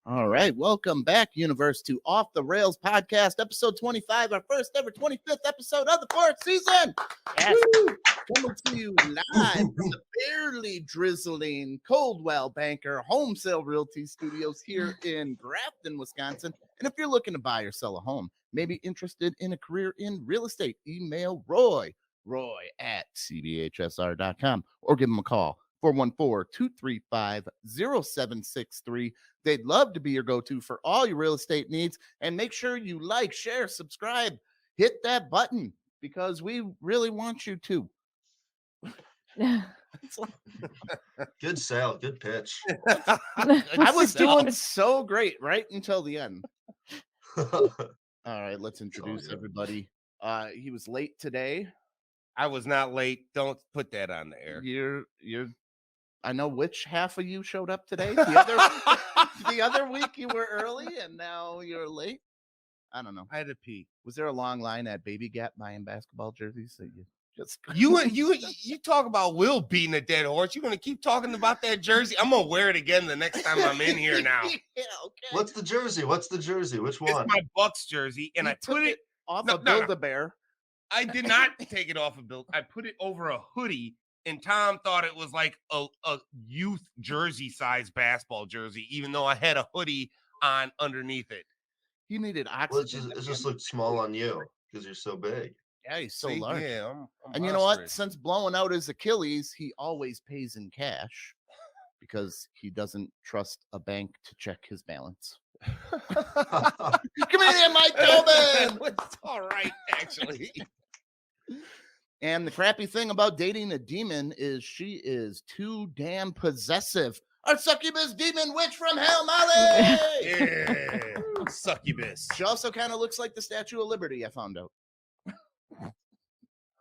All right, welcome back, Universe, to Off the Rails podcast, episode 25, our first ever 25th episode of the fourth season. Yes. Woo! Coming to you live from the barely drizzling Coldwell Banker Home Sale Realty Studios here in Grafton, Wisconsin. And if you're looking to buy or sell a home, maybe interested in a career in real estate, email Roy at cbhsr.com or give him a call. 414-235-0763. They'd love to be your go-to for all your real estate needs. And make sure you like, share, subscribe, hit that button because we really want you to. Good sale, good pitch. I was doing so great right until the end. All right, let's introduce everybody. He was late today. I was not late. Don't put that on the air. You're I know which half of you showed up today. The other week you were early and now you're late. I don't know. I had to pee. Was there a long line at Baby Gap buying basketball jerseys? So you just you talk about Will beating a dead horse. You're gonna keep talking about that jersey. I'm gonna wear it again the next time I'm in here now. Yeah, okay. What's the jersey? Which one? It's my Bucks jersey, and You I put took it off No, of no, no. Build-A-Bear. I did not take it off a build. I put it over a hoodie, and Tom thought it was like a youth jersey size basketball jersey, even though I had a hoodie on underneath it. He needed Well, oxygen. it just looks small on you because you're so big. Yeah, he's so See? large. Yeah, I'm And you know what? ostrich. Since blowing out his Achilles, he always pays in cash because he doesn't trust a bank to check his balance. Come here, Mike Kobin! It's all right, actually. And the crappy thing about dating a demon is she is too damn possessive. Our succubus demon witch from hell, Molly! Yeah, succubus. She also kind of looks like the Statue of Liberty, I found out.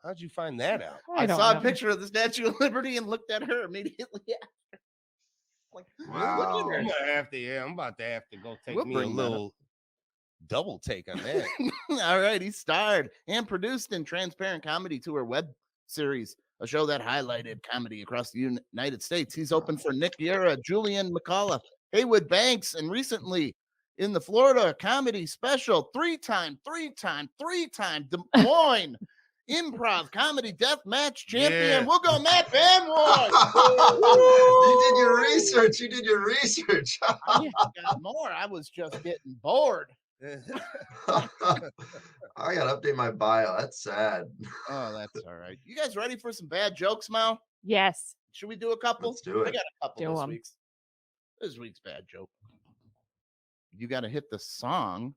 How'd you find that out? I don't saw know. a picture of the Statue of Liberty and looked at her immediately after. Like, Wow. look at I'm her. gonna have to. Yeah, I'm about to have to go take We'll me a bring that up. little double take on that. All right, he starred and produced in Transparent Comedy Tour web series, a show that highlighted comedy across the United States. He's opened for Nick Guerra, Julian McCullough, Heywood Banks, and recently in the Florida comedy special, three-time Des Moines Improv Comedy Deathmatch champion. Yeah. We'll go Matt Banwart. You did your research. Got more. I was just getting bored. I gotta update my bio. That's sad. Oh, that's all right. You guys ready for some bad jokes, Mal? Yes. Should we do a couple? Let's do I it. got a couple Do this 'em. week. This week's bad joke. You got to hit the song.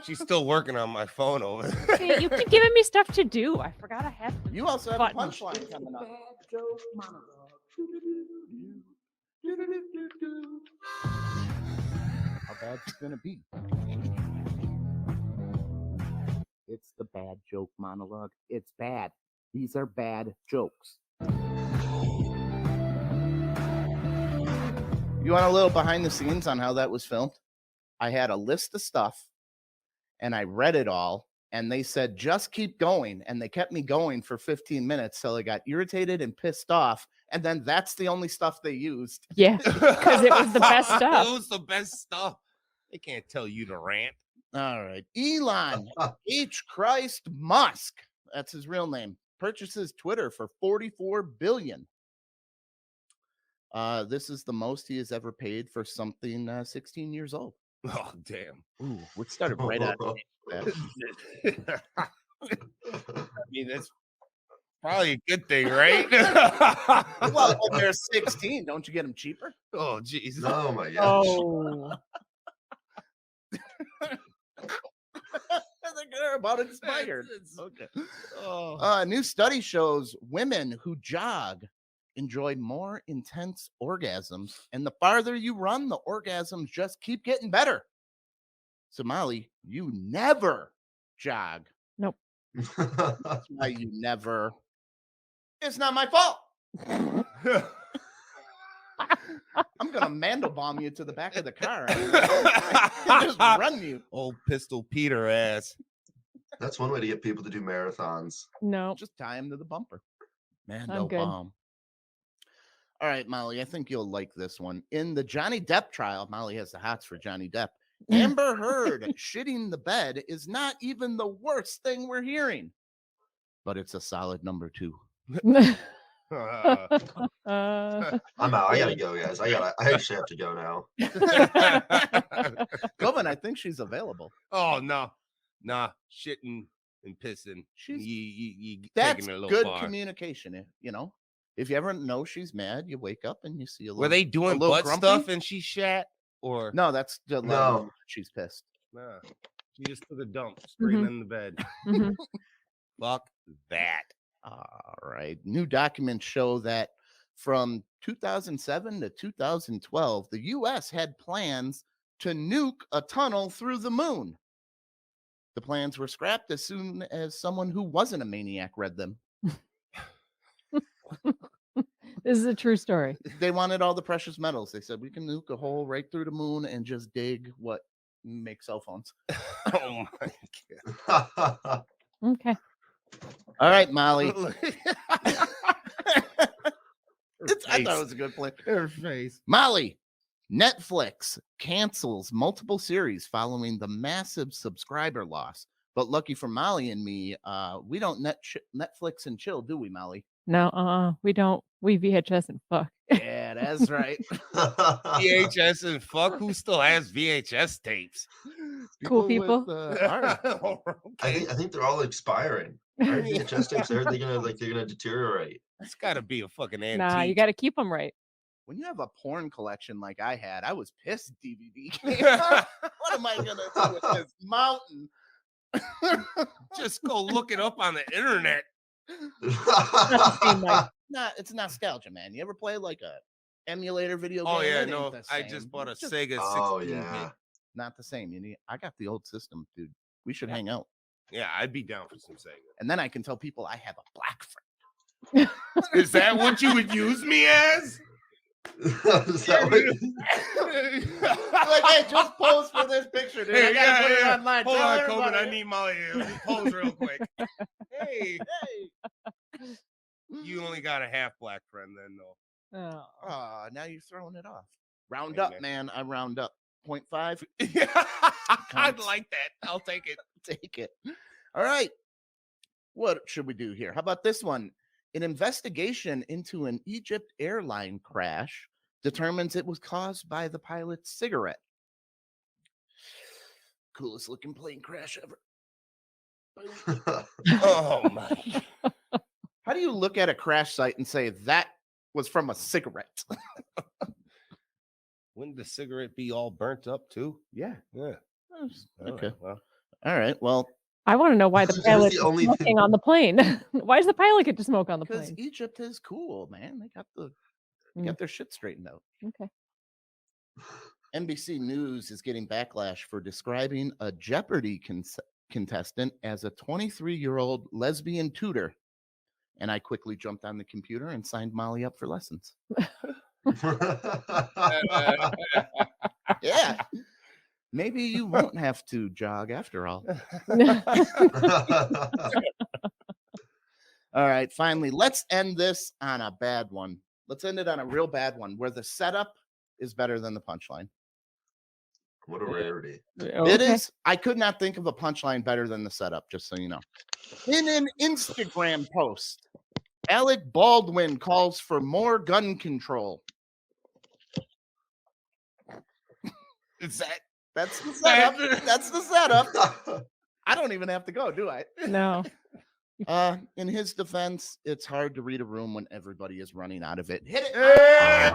She's still working on my phone over there. See, you keep giving me stuff to do. I forgot I had. You also have Button. a punchline coming up. How bad it's gonna be? It's the bad joke monologue. It's bad. These are bad jokes. You want a little behind the scenes on how that was filmed? I had a list of stuff and I read it all and they said, just keep going. And they kept me going for 15 minutes till I got irritated and pissed off. And then that's the only stuff they used. Yeah, because it was the best stuff. It was the best stuff. They can't tell you to rant. All right. Elon H. Christ Musk, that's his real name, purchases Twitter for $44 billion. This is the most he has ever paid for something 16 years old. Oh, damn. Ooh, we started right out of that. I mean, that's probably a good thing, right? Well, when they're 16, don't you get them cheaper? Oh, jeez. Oh my gosh. Oh, I think they're about inspired. Okay. Oh. A new study shows women who jog enjoy more intense orgasms, and the farther you run, the orgasms just keep getting better. So, Molly, you never jog. nope. That's why you never. It's not my fault. I'm gonna mandelbaum you to the back of the car and just run you. Old Pistol Peter ass. That's one way to get people to do marathons. No. Just tie him to the bumper. I'm good. Mandelbaum. All right, Molly, I think you'll like this one. In the Johnny Depp trial, Molly has the hots for Johnny Depp. Amber Heard shitting the bed is not even the worst thing we're hearing, but it's a solid number 2. I'm out. I gotta go, guys. I actually have to go now. Kobin, I think she's available. Oh no, nah, shitting and pissing. She's you that's taking it a little good far. communication. You know, if you ever know she's mad, you wake up and you see a little. Were they doing little butt grumpy? stuff and she shat? Or No, that's the No. she's pissed. nah, she just took a dump straight Mhm. in the bed. Mhm. Fuck that. All right. New documents show that from 2007 to 2012, the U.S. had plans to nuke a tunnel through the moon. The plans were scrapped as soon as someone who wasn't a maniac read them. This is a true story. They wanted all the precious metals. They said we can nuke a hole right through the moon and just dig what makes cell phones. Oh my god. Okay. All right, Molly. Her I thought it face. was a good plan. Her face. Molly, Netflix cancels multiple series following the massive subscriber loss. But lucky for Molly and me, we don't Netflix and chill, do we, Molly? No, we don't. We VHS and fuck. Yeah, that's right. VHS and fuck. Who still has VHS tapes? Cool people. With, art. I think they're all expiring. Aren't VHS tapes they're gonna deteriorate. It's got to be a fucking antique. Nah, you got to keep them right. When you have a porn collection like I had, I was pissed DVD came out. What am I gonna do with this mountain? Just go look it up on the internet. It's nostalgia, man. You ever play like a emulator video game? Oh yeah, It ain't no. the I same. just bought a It's just Sega 16 Oh bit. yeah. not the same. I got the old system, dude. We should hang out. Yeah, I'd be down for some Sega. And then I can tell people I have a black friend. Is that what you would use me as? Is that what- Like, hey, just pose for this picture, dude. I gotta put it online. Hold Tell on, Kobin. everybody. I need Molly to pose real quick. Hey, Hey. you only got a half black friend then, though. Oh. Now you're throwing it off. Round Hey, up, man. man. I round up. 0.5. Yeah, I'd Counts. like that. I'll take it. Take it. All right. What should we do here? How about this one? An investigation into an Egypt airline crash determines it was caused by the pilot's cigarette. Coolest looking plane crash ever. Oh my. How do you look at a crash site and say that was from a cigarette? Wouldn't the cigarette be all burnt up too? Yeah. Yeah. Okay. Well, All right. Well, I want to know why the That's pilot the is only smoking thing- on the plane. Why does the pilot get to smoke on the because plane? Egypt is cool, man. They got Mm. got their shit straightened out. Okay. NBC News is getting backlash for describing a Jeopardy contestant as a 23-year-old lesbian tutor. And I quickly jumped on the computer and signed Molly up for lessons. Yeah. Maybe you won't have to jog after all. All right. Finally, let's end this on a bad one. Let's end it on a real bad one where the setup is better than the punchline. What a rarity. It is. I could not think of a punchline better than the setup, just so you know. In an Instagram post, Alec Baldwin calls for more gun control. is that That's the setup. That's the setup. I don't even have to go, do I? No. In his defense, it's hard to read a room when everybody is running out of it. Hit it.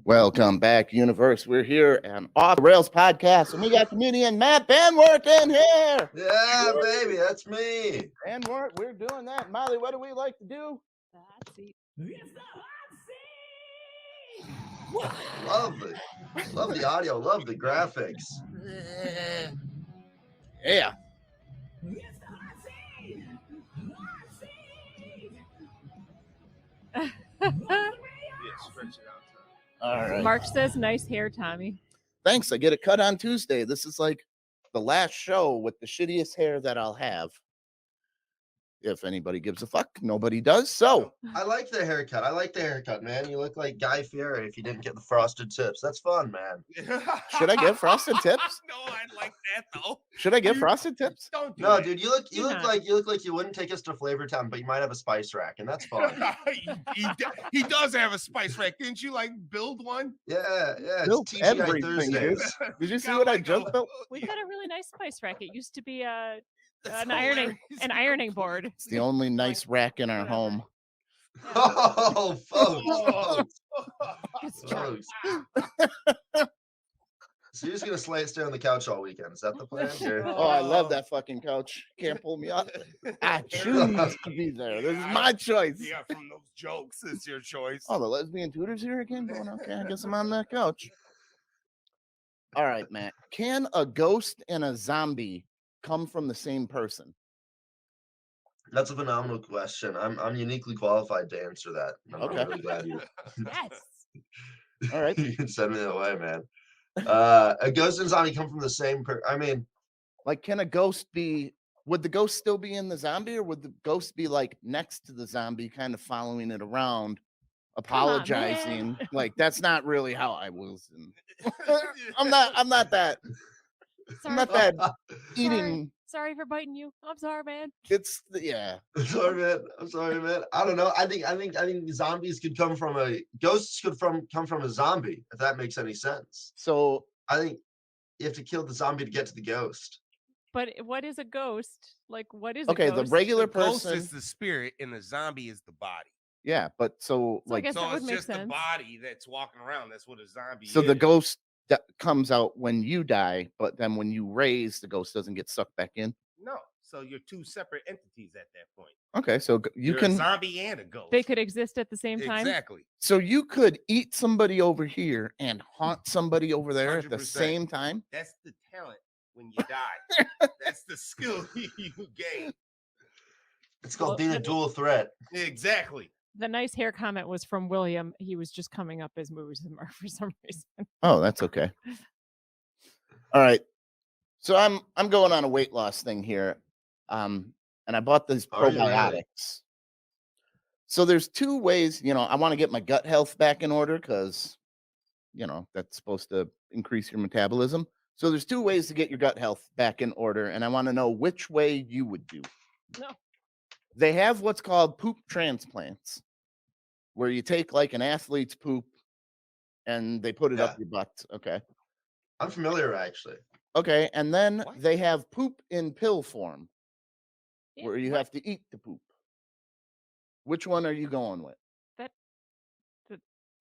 Welcome back, universe. We're here on Off the Rails podcast, and we got comedian Matt Banwart in here. Yeah, baby, that's me. Banwart, we're doing that. Molly, what do we like to do? Love the audio. Love the graphics. Yeah. Stretch it out. All right. Mark says, "Nice hair, Tommy." Thanks. I get it cut on Tuesday. This is like the last show with the shittiest hair that I'll have. If anybody gives a fuck, nobody does. So I like the haircut. Man. You look like Guy Fieri if you didn't get the frosted tips. That's fun, man. should I get frosted tips? No, I'd like that though. Should I get frosted tips? Don't do No, that. dude, you look not. like you wouldn't take us to Flavor Town, but you might have a spice rack, and that's fun. he does have a spice rack. Didn't you like build one? Yeah. It's Built TGI everything, Thursdays. dude. Did you see Got what I like just built? We've got a really nice spice rack. It used to be That's an ironing hilarious. board. It's the only nice rack in our Whatever. home. Oh, folks. It's true. So you're just gonna stay on the couch all weekend? Is that the plan? Oh, I love that fucking couch. Can't pull me off. I choose to be there. This is my choice. Yeah, from those jokes, it's your choice. Oh, the lesbian tutors here again? Going okay. I guess I'm on that couch. All right, Matt. Can a ghost and a zombie come from the same person? That's a phenomenal question. I'm uniquely qualified to answer that. I'm Okay. really glad you Yes. All right. you can send me that way, man. A ghost and zombie come from the same I mean, Like, can a ghost be? Would the ghost still be in the zombie, or would the ghost be like next to the zombie, kind of following it around, apologizing? Like, that's not really how I was. I'm not that. I'm not that eating. Sorry for biting you. I'm sorry, man. It's yeah. I'm sorry, man. I don't know. I think zombies could come from ghosts could come from a zombie, if that makes any sense. So I think you have to kill the zombie to get to the ghost. But what is a ghost? Like, what is okay, a ghost? the regular The ghost person. is the spirit, and the zombie is the body. Yeah, but so I like guess that So would it's make just the sense. body that's walking around. That's what a zombie so is. the ghost that comes out when you die, but then when you raise, the ghost doesn't get sucked back in. No. So you're two separate entities at that point. Okay, so you You're can a zombie and a ghost. They could exist at the same time. Exactly. so you could eat somebody over here and haunt somebody over there at the 100%. same time. That's the talent when you die. That's the skill you gain. It's called being a dual threat. Exactly. The nice hair comment was from William. He was just coming up as movies for some reason. Oh, that's okay. All right. So I'm going on a weight loss thing here. And I bought these Are you really? probiotics. So there's two ways, I want to get my gut health back in order because, that's supposed to increase your metabolism. So there's two ways to get your gut health back in order, and I want to know which way you would do. No. They have what's called poop transplants, where you take like an athlete's poop and they put it up your butt. Okay. I'm familiar, actually. Okay. And then What? they have poop in pill form, Yeah, where you what? have to eat the poop. Which one are you going with? That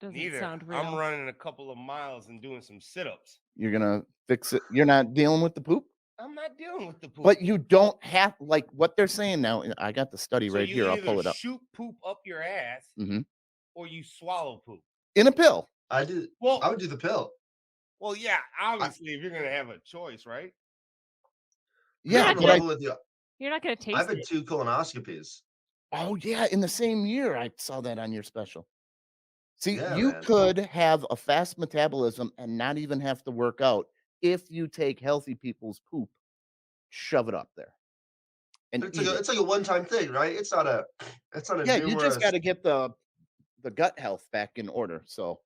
doesn't Neither. sound real. I'm running a couple of miles and doing some sit-ups. You're going to fix it. You're not dealing with the poop? I'm not dealing with the poop. But you don't have, like what they're saying now. I got the study So right you here. I'll either pull it up. shoot poop up your ass, Mhm. or you swallow poop. In a pill. I Well, would do the pill. well, yeah. Obviously, if you're gonna have a choice, right? Yeah. I'm But I, level with you. You're not going to taste I've had it. 2 colonoscopies. oh, yeah. In the same year, I saw that on your special. See, Yeah, you man. could have a fast metabolism and not even have to work out if you take healthy people's poop, shove it up there, and It's eat like it. it's like a one-time thing, right? It's not a Yeah, you just got numerous. to get the gut health back in order. So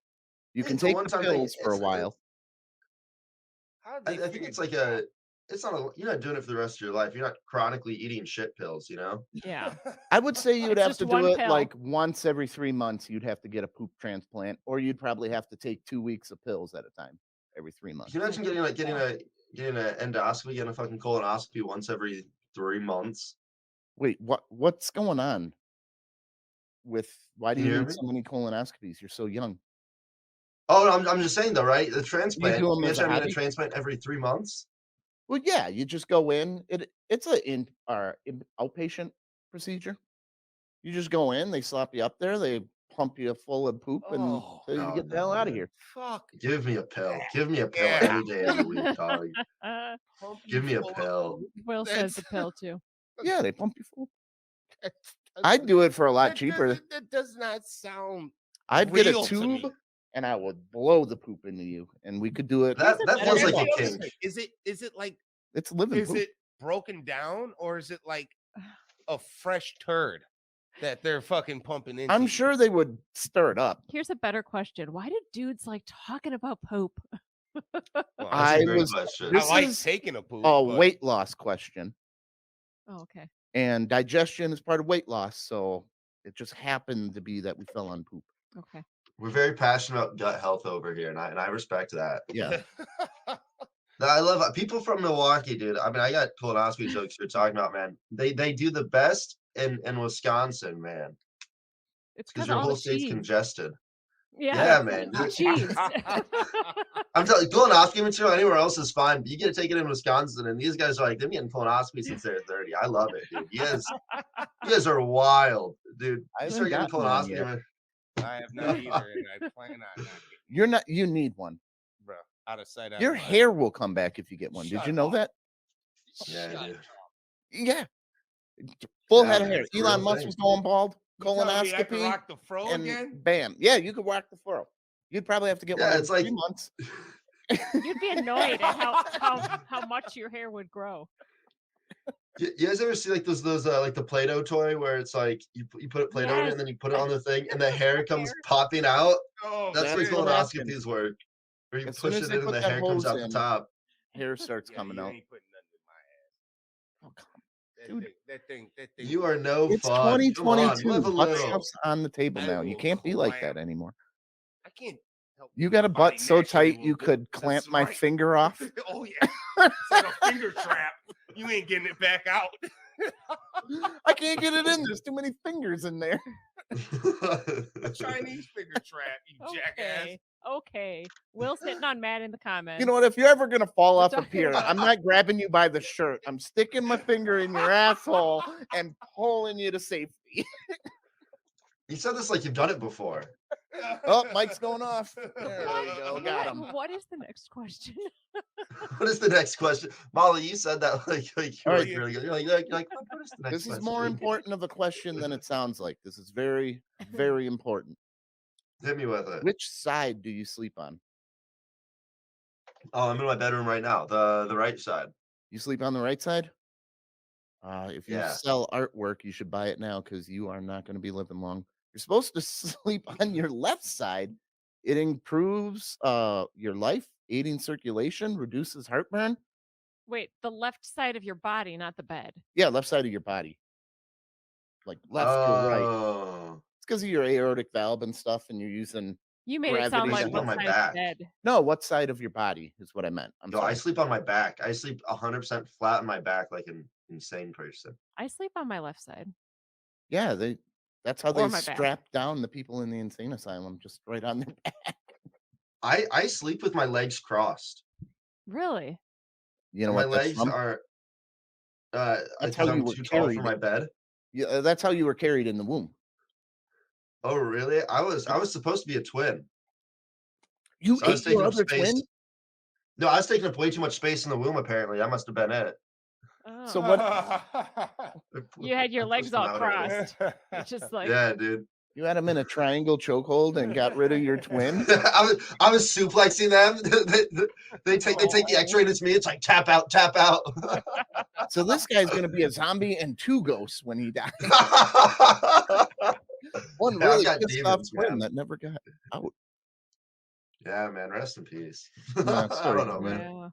you can It's a take the one-time thing. pills for a while. How I think it's like it's not you're not doing it for the rest of your life. You're not chronically eating shit pills, you know? Yeah. I would say you would It's have just to do one it pill. like once every 3 months. You'd have to get a poop transplant, or you'd probably have to take 2 weeks of pills at a time every 3 months. Can you imagine getting an endoscopy, getting a fucking colonoscopy once every 3 months? Wait, what's going on? Why do Can you you hear need me? so many colonoscopies? You're so young. Oh, I'm just saying though, right? The transplant. do 'em Can you as a imagine having hobby? a transplant every 3 months? Well, yeah, you just go in. It's outpatient procedure. You just go in, they slap you up there, they pump you full of poop and Oh, tell you to no, get the hell out of dude. here. fuck. Give me a pill. Give me a pill Yeah. any day of the week, dog. Pump you Give me a full of pill. poop. Will says That's- the pill too. Yeah, they pump you full. that's- I'd do it for a lot that cheaper. That does not sound I'd get a real to me. tube and I would blow the poop into you, and we could do it. That Here's a feels better like a That's the kink. other thing. Is it like It's living is poop. it broken down or is it like a fresh turd that they're fucking pumping into? I'm you? sure they would stir it up. Here's a better question. Why do dudes like talking about poop? Well, That's I a great was- question. I this like is taking a poop. A but weight loss question, Oh, okay. and digestion is part of weight loss. So it just happened to be that we fell on poop. Okay. We're very passionate about gut health over here, and I respect that. Yeah. No, I love people from Milwaukee, dude. I mean, I got colonoscopy jokes you're talking about, man. They do the best in Wisconsin, man. It's Because because your all whole the state's cheese. congested. Yeah, Yeah, man. the cheese. I'm telling you, colonoscopy material anywhere else is fine, but you get to take it in Wisconsin, and these guys are like, they've been getting colonoscopy since they're 30. I love it, dude. You guys are wild, dude. I You haven't start getting gotten one colonoscopy, yet. man. I have not either, and I plan on not getting, You're not. You need one. bro. Out of sight, out Your of mind. hair will come back if you get one. Did Shut you know up. that? Yeah, Shut dude. up. Yeah. Full Yeah, head of man, hair. it's a real Elon Musk thing. was going bald. You telling me I can Colonoscopy. rock the fro And again? bam. Yeah, you could rock the furrow. You'd probably have to get Yeah, one every it's like- 3 months. You'd be annoyed at how much your hair would grow. You guys ever see like those like the Play-Doh toy where it's like you put Play-Doh in it Yes. and then you put it on the thing and the hair comes Hair. popping out? Oh, That's the way That's what happened. colonoscopies work. Where you As soon push as it they in and put the that hair comes hose out the in, top. hair starts yeah, coming you out. ain't putting nothing in my ass. Oh, come That Dude. thing, that thing, that thing. You are no It's fun. Come on, 2022. live a Butt little. stuff's on the table I now. You will can't be like that clam. anymore. I can't help You it. got a My butt body so naturally tight will you do could it. clamp That's my right. finger off. Oh yeah, it's like a finger trap. You ain't getting it back out. I can't get it in. There's too many fingers in there. A Chinese finger trap, you jackass. Okay. Okay. Will's hitting on Matt in the comments. You know what? If you're ever gonna fall off a talking pier, about- I'm not grabbing you by the shirt. I'm sticking my finger in your asshole and pulling you to safety. You said this like you've done it before. Oh, mic's going off. There we go. Got him. What is the next question? What is the next question? Molly, you said that like you're All like right. really good. You're like, what is the next This is question? more important of a question than it sounds like. This is very, very important. Hit me with it. Which side do you sleep on? Oh, I'm in my bedroom right now. The right side. You sleep on the right side? If you Yeah. sell artwork, you should buy it now because you are not going to be living long. You're supposed to sleep on your left side. It improves your life, aiding circulation, reduces heartburn. Wait, the left side of your body, not the bed. Yeah, left side of your body. Like left or right. Oh. It's because of your aortic valve and stuff, and you're using You made it sound Gravity. like Sleep what on my side back. of the bed. no, what side of your body is what I meant. I'm No, I sorry. sleep on my back. I sleep 100% flat on my back like an insane person. I sleep on my left side. Yeah, that's how Or they my back. strap down the people in the insane asylum, just right on their back. I sleep with my legs crossed. Really? You know My what that's legs from? are That's because how you I'm were too tall for carried. my bed. Yeah, that's how you were carried in the womb. Oh, really? I was supposed to be a twin. You So I was ate taking your up other space. twin? No, I was taking up way too much space in the womb, apparently. I must have been it. Oh. So what? You had your I'm legs supposed to all come out early. crossed. It's just like Yeah, dude. You had him in a triangle chokehold and got rid of your twin? I was suplexing them. They take the X-ray and it's me. It's like tap out, tap out. So this guy's going to be a zombie and two ghosts when he dies. One Yeah, I've really got pissed off demons, twin man. that never got out. Yeah, man. Rest in peace. Yeah, I sorry, don't know, man. yeah.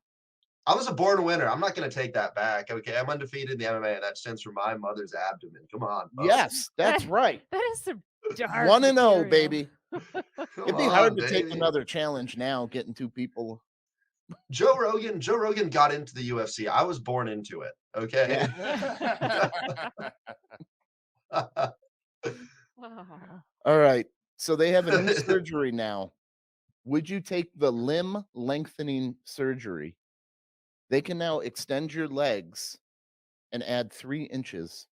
I was a born winner. I'm not going to take that back. Okay, I'm undefeated in the MMA, and that stands for my mother's abdomen. Come on. folks. Yes, that's right. That is some dark 1-0, material. baby. Come It'd be hard on, to take baby. another challenge now, getting two people. Joe Rogan got into the UFC. I was born into it. Okay. Wow. All right. So they have a new surgery now. Would you take the limb lengthening surgery? They can now extend your legs and add 3 inches.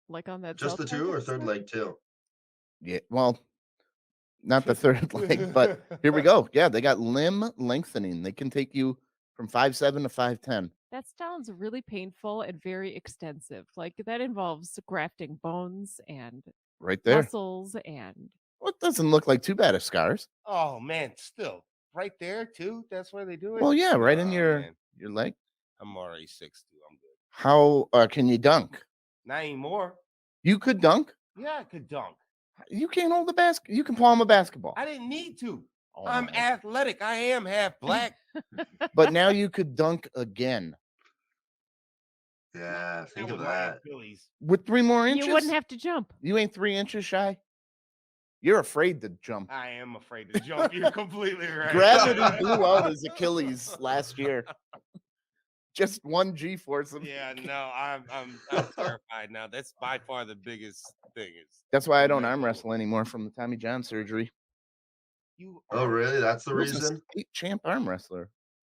Like on that. Just South the Park 2 or third episode? leg too? Yeah, well, not the third leg, but here we go. Yeah, they got limb lengthening. They can take you from 5'7" to 5'10". That sounds really painful and very extensive. Like that involves grafting bones and Right there. muscles and Well, it doesn't look like too bad of scars. Oh man, still right there too. That's where they do it. Well, yeah, right in Oh, your man. leg. I'm already 6'2". I'm good. How can you dunk? Not anymore. You could dunk. Yeah, I could dunk. You can't hold a basket. You can palm a basketball. I didn't need to. Oh I'm my. athletic. I am half black. But now you could dunk again Yeah, think That of was my that. Achilles. with 3 more inches. you wouldn't have to jump. You ain't 3 inches shy. You're afraid to jump. I am afraid to jump. You're completely right. Gravity blew out his Achilles last year. Just one G-force. Yeah, no, I'm terrified now. That's by far the biggest thing. That's why I don't arm mental. wrestle anymore from the Tommy John surgery. You Oh, really? That's the I was a reason? state champ arm wrestler.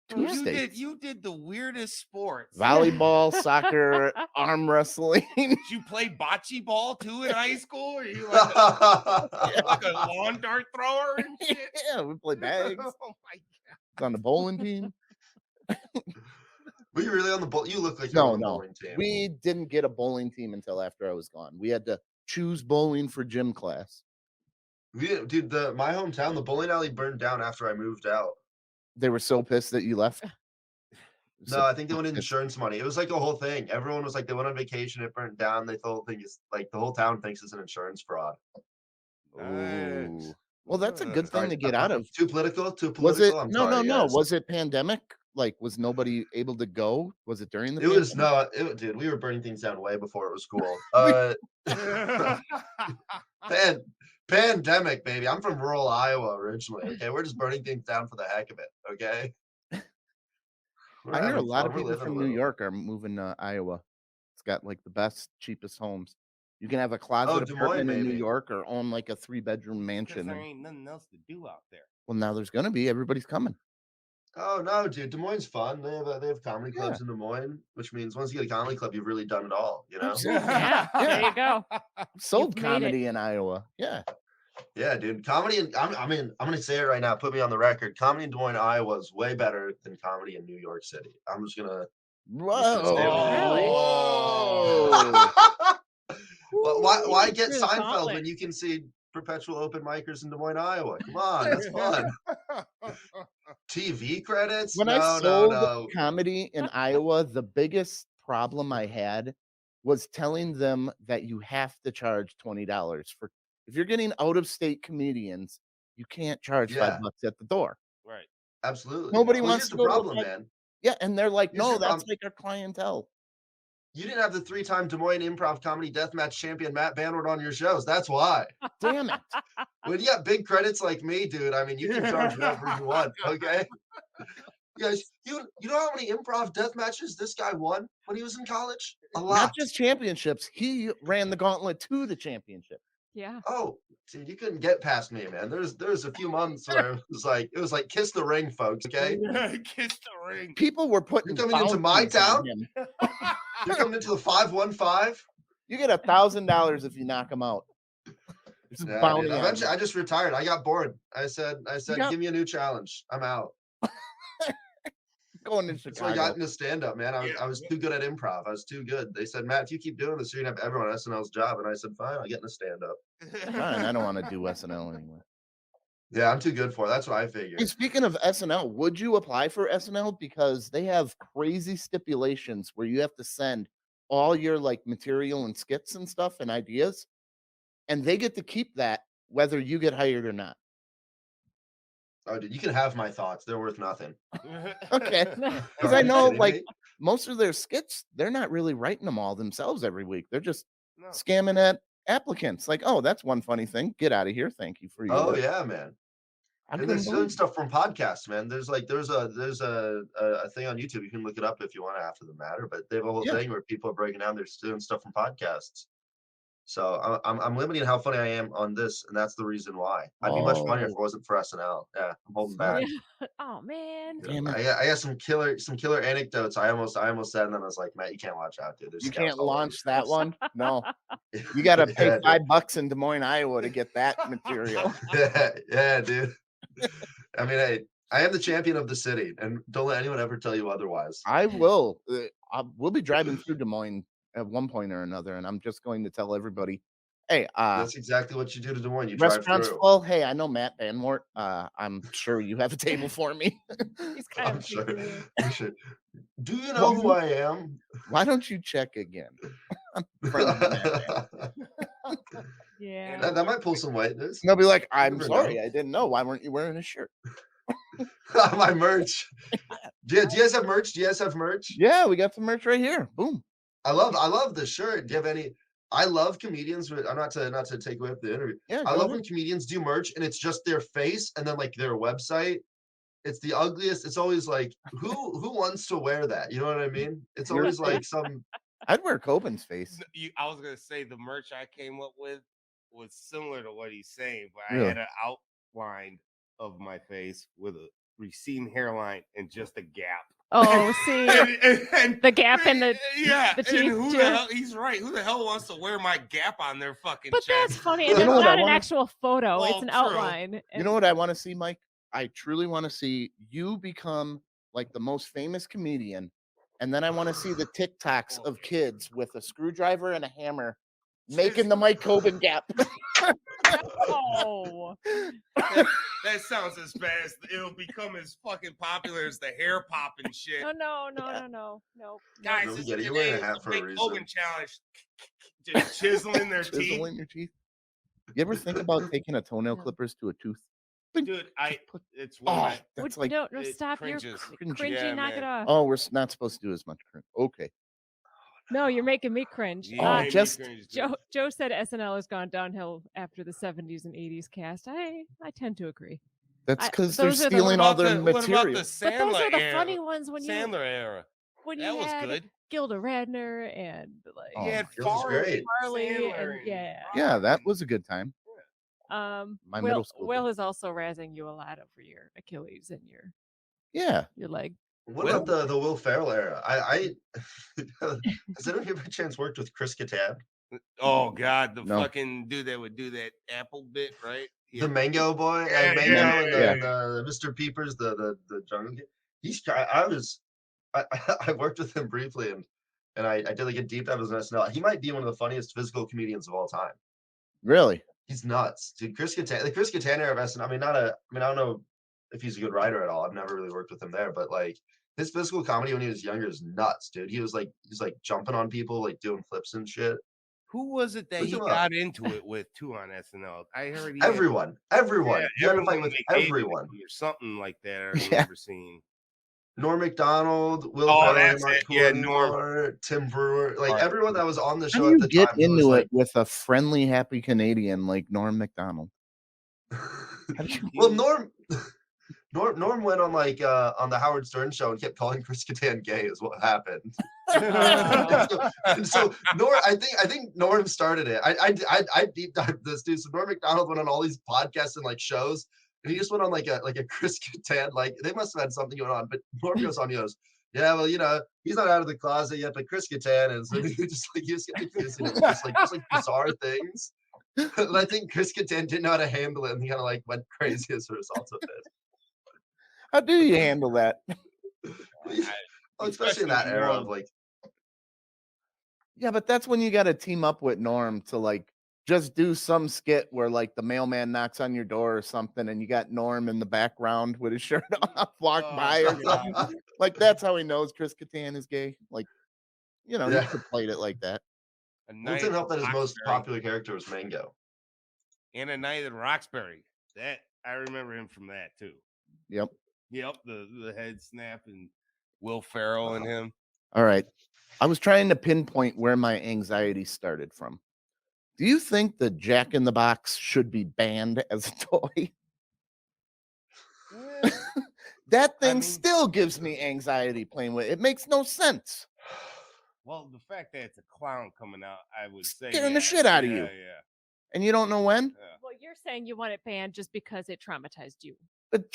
Bro, Two states. you did the weirdest sports. Volleyball, soccer, arm wrestling. Did you play bocce ball too in high school? Are you like a lawn dart thrower and shit? Yeah, we play bags. Oh my Was on the bowling team. Were you really on the bowl? You look like you're No, on the no. bowling team. We didn't get a bowling team until after I was gone. We had to choose bowling for gym class. Dude, my hometown, the bowling alley burned down after I moved out. They were so pissed that you left. No, I think they wanted insurance money. It was like a whole thing. Everyone was like, they went on vacation, it burnt down. They thought the thing is like the whole town thinks it's an insurance fraud. Ooh. Well, that's a good thing Sorry, to get out of. Too political? Too Was political? it? I'm No, sorry, no. guys. Was it pandemic? Like, was nobody able to go? Was it during the? It was dude. We were burning things down way before it was cool. Pandemic, baby. I'm from rural Iowa originally. Okay, we're just burning things down for the heck of it. Okay. I hear a lot of people from New York. York are moving to Iowa. It's got like the best, cheapest homes. You can have a closet Des Moines, apartment in New maybe. York or own like a 3-bedroom mansion. There ain't nothing else to do out there. Well, now there's gonna be. Everybody's coming. Oh no, dude! Des Moines fun. They have comedy Yeah. clubs in Des Moines, which means once you get a comedy club, you've really done it all. You know? Absolutely. Yeah, there you go. Sold You've made it. comedy in Iowa. Yeah. Yeah, dude. Comedy, and I'm gonna say it right now. Put me on the record. Comedy in Des Moines, Iowa is way better than comedy in New York City. I'm just gonna. Whoa. Really? Whoa. Well, why get Really Seinfeld solid. when you can see perpetual open micers in Des Moines, Iowa? Come on, that's fun. TV credits? When no, I sold no. comedy in Iowa, the biggest problem I had was telling them that you have to charge $20 for if you're getting out of state comedians, you can't charge Yeah. $5 at the door. Right. Absolutely. Nobody Well, wants here's to the go to, problem, like- man. Yeah, and they're like, Here's no, your that's problem. like our clientele. You didn't have the 3-time Des Moines Improv Comedy Deathmatch champion Matt Banwart on your shows. That's why. Damn it. When you got big credits like me, dude, I mean, you can charge whatever you want, okay? You guys, you know how many improv death matches this guy won when he was in college? A lot. Not just championships. He ran the gauntlet to the championship. Yeah. Oh, dude, you couldn't get past me, man. There's a few months where it was like kiss the ring, folks. Okay, Kiss the ring. People were putting You're coming into my bounties on town? him. you're coming into the 515. You get $1,000 if you knock him out. There's a Yeah, bounty dude. on Eventually, him. I just retired. I got bored. I said, Yeah. give me a new challenge. I'm out. Going to That's why I Chicago. got into stand up, man. I was too good at improv. I was too good. They said, Matt, if you keep doing this, you're gonna have everyone at SNL's job. And I said, fine, I'll get into stand up. Fine, I don't want to do SNL anymore. Yeah, I'm too good for it. That's what I figured. Hey, speaking of SNL, would you apply for SNL? Because they have crazy stipulations where you have to send all your like material and skits and stuff and ideas, and they get to keep that whether you get hired or not. Oh, dude, you can have my thoughts. They're worth nothing. Okay. Are Because I you know kidding like me? most of their skits, they're not really writing them all themselves every week. They're just No. scamming at applicants. Like, oh, that's one funny thing. Get out of here. Thank you for your Oh work. yeah, man. I And couldn't they're stealing believe it. stuff from podcasts, man. There's a thing on YouTube. You can look it up if you want after the matter. But they have a whole Yeah. thing where people are breaking down. They're stealing stuff from podcasts. So I'm limiting how funny I am on this, and that's the reason why. I'd be much funnier if it Oh. wasn't for SNL. Yeah, I'm holding Son. back. Yeah. Oh man. Damn it. I got some killer anecdotes. I almost said, and then I was like, Matt, you can't watch out, dude. There's You scouts can't all over launch your that face. one. No, you got to pay Yeah, dude. $5 in Des Moines, Iowa, to get that material. Yeah, dude. I mean, I am the champion of the city, and don't let anyone ever tell you otherwise. I will. We'll be driving through Des Moines at one point or another, and I'm just going to tell everybody, hey, That's exactly what you do to Des Moines. You drive restaurant's through. full. Hey, I know Matt Banwart. I'm sure you have a table for me. He's kind I'm of sure. freaking you. You should. Do you know who I am? Why don't you check again? I'm friends with Matt. Yeah. that might pull some weight. This. And they'll be like, I'm never sorry, know. I didn't know. Why weren't you wearing a shirt? My merch. Do you guys have merch? Do you guys have merch? Yeah, we got some merch right here. Boom. I love the shirt. Do you have any? I love comedians. I'm not to take away from the interview. Yeah, I go love ahead. when comedians do merch and it's just their face and then like their website. It's the ugliest. It's always like who wants to wear that? You know what I mean? It's You're- always like some. I'd wear Kobin's face. I was gonna say the merch I came up with was similar to what he's saying, but Really? I had an outline of my face with a receding hairline and just a gap. Oh, see, And the gap in the yeah, the and teeth, who too. the hell? He's right. Who the hell wants to wear my gap on their fucking But chest? that's funny, and You it's know what I not an wanna- actual photo; it's Well, an true. outline. You and- know what I want to see, Mike? I truly want to see you become like the most famous comedian. And then I want to see the TikToks of kids with a screwdriver and a hammer making the Mike Kobin gap. Oh, That sounds as bad as it'll become as fucking popular as the hair popping shit. no. Guys, No, we this get it. You're today wearing a is hat the for a Big reason. Hogan challenge. Just chiseling their teeth. Chiseling your teeth. You ever think about taking a toenail No. clippers to a tooth? Dude, it's one Oh, of that's Would- like, no, it stop! You're cringes. cringy. Yeah, knock it man. off. oh, we're not supposed to do as much cringe. Okay. No, you're making me cringe. You Oh, made me just- cringe, dude. Joe said SNL has gone downhill after the 70s and 80s cast. I tend to agree. That's I- because they're those are the- stealing all their What about the material. But Sandler those are the era? funny ones when Sandler era. you That was had good. Gilda Radner and like Oh, He had Gilda's Farley, great. Farley Sandler, and yeah. Yeah, that was a good time. My middle school Will days. is also razzing you a lot over your Achilles and Yeah. your leg. What Will? about the Will Ferrell era? I has anyone here by chance worked with Chris Kattan? Oh God, the No. fucking dude that would do that apple bit, right? The Mango Boy, Yeah, Mango, yeah, and yeah. the Mr. Peepers, the Jungle Kid. I worked with him briefly, and I did like a deep dive as an SNL. He might be one of the funniest physical comedians of all time. Really? He's nuts, dude. Chris Kattan, the Chris Kattan era of SNL. I don't know if he's a good writer at all. I've never really worked with him there, but like his physical comedy when he was younger is nuts, dude. He's like jumping on people, like doing flips and shit. Who was it that Look he him up. got into it with too on SNL? I heard he had- Everyone. yeah, He had a fight with they gave it everyone. to him or something like that. I Yeah. remember seeing. Norm Macdonald, Will Oh, Ferrell, that's Mark it. Yeah, Coulinar, Tim Brewer, like Right. everyone that was on the How show do at you the get time. who was into like, it with a friendly, happy Canadian like Norm Macdonald? How did you- well, Norm went on like on the Howard Stern show and kept calling Chris Kattan gay is what happened. and so Norm, I think Norm started it. I deep dived this dude. So Norm Macdonald went on all these podcasts and like shows, and he just went on like a Chris Kattan. Like they must have had something going on. But Norm goes on, he goes, yeah, well, he's not out of the closet yet, but Chris Kattan is. And he just kissing him, just like bizarre things. And I think Chris Kattan didn't know how to handle it, and he kind of like went crazy as a result of it. How do you handle that? Especially in that era of like. Yeah, but that's when you got to team up with Norm to like just do some skit where like the mailman knocks on your door or something, and you got Norm in the background with his shirt off, walk Oh, by or God. something. Like that's how he knows Chris Kattan is gay. Like, you Yeah. could have played it like that. A Well, it night didn't help at that his most Roxbury. popular character was Mango. And A Night at Roxbury. That I remember him from that too. Yep. Yep, the head snap and Will Ferrell and him. All right. I was trying to pinpoint where my anxiety started from. Do you think the Jack in the Box should be banned as a toy? That thing mean- still gives me anxiety playing with it. It makes no sense. Well, the fact that it's a clown coming out, I would say Scaring the shit out of you. Yeah. And you don't know when? Well, you're saying you want it banned just because it traumatized you. But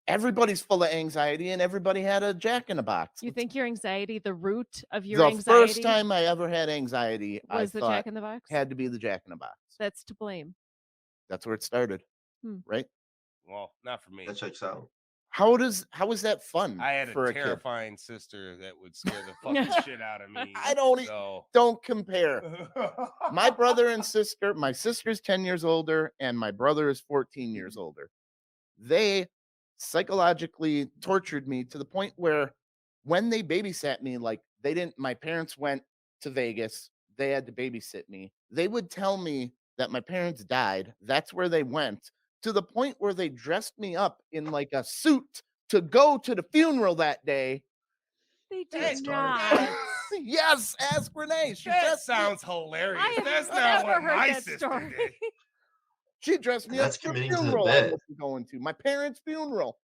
everybody's full of anxiety, and everybody had a Jack in the Box. You think your anxiety, the root of your The anxiety, first time I ever had anxiety, was I the thought Jack in the Box? had to be the Jack in the Box. That's to blame. That's where it started, right? Well, not for me. That checks out. How is that fun? I had for a a kid? terrifying sister that would scare the fucking shit out of me. I don't don't compare. My brother and sister, my sister's 10 years older, and my brother is 14 years older. They psychologically tortured me to the point where when they babysat me, like my parents went to Vegas, they had to babysit me. They would tell me that my parents died. That's where they went, to the point where they dressed me up in like a suit to go to the funeral that day. They That's did dark. not. Yes, ask Renee. That sounds hilarious. I have That's not never what heard my that sister story. did. She dressed me That's up for the committing to the funeral I bit. was going to. My parents' funeral.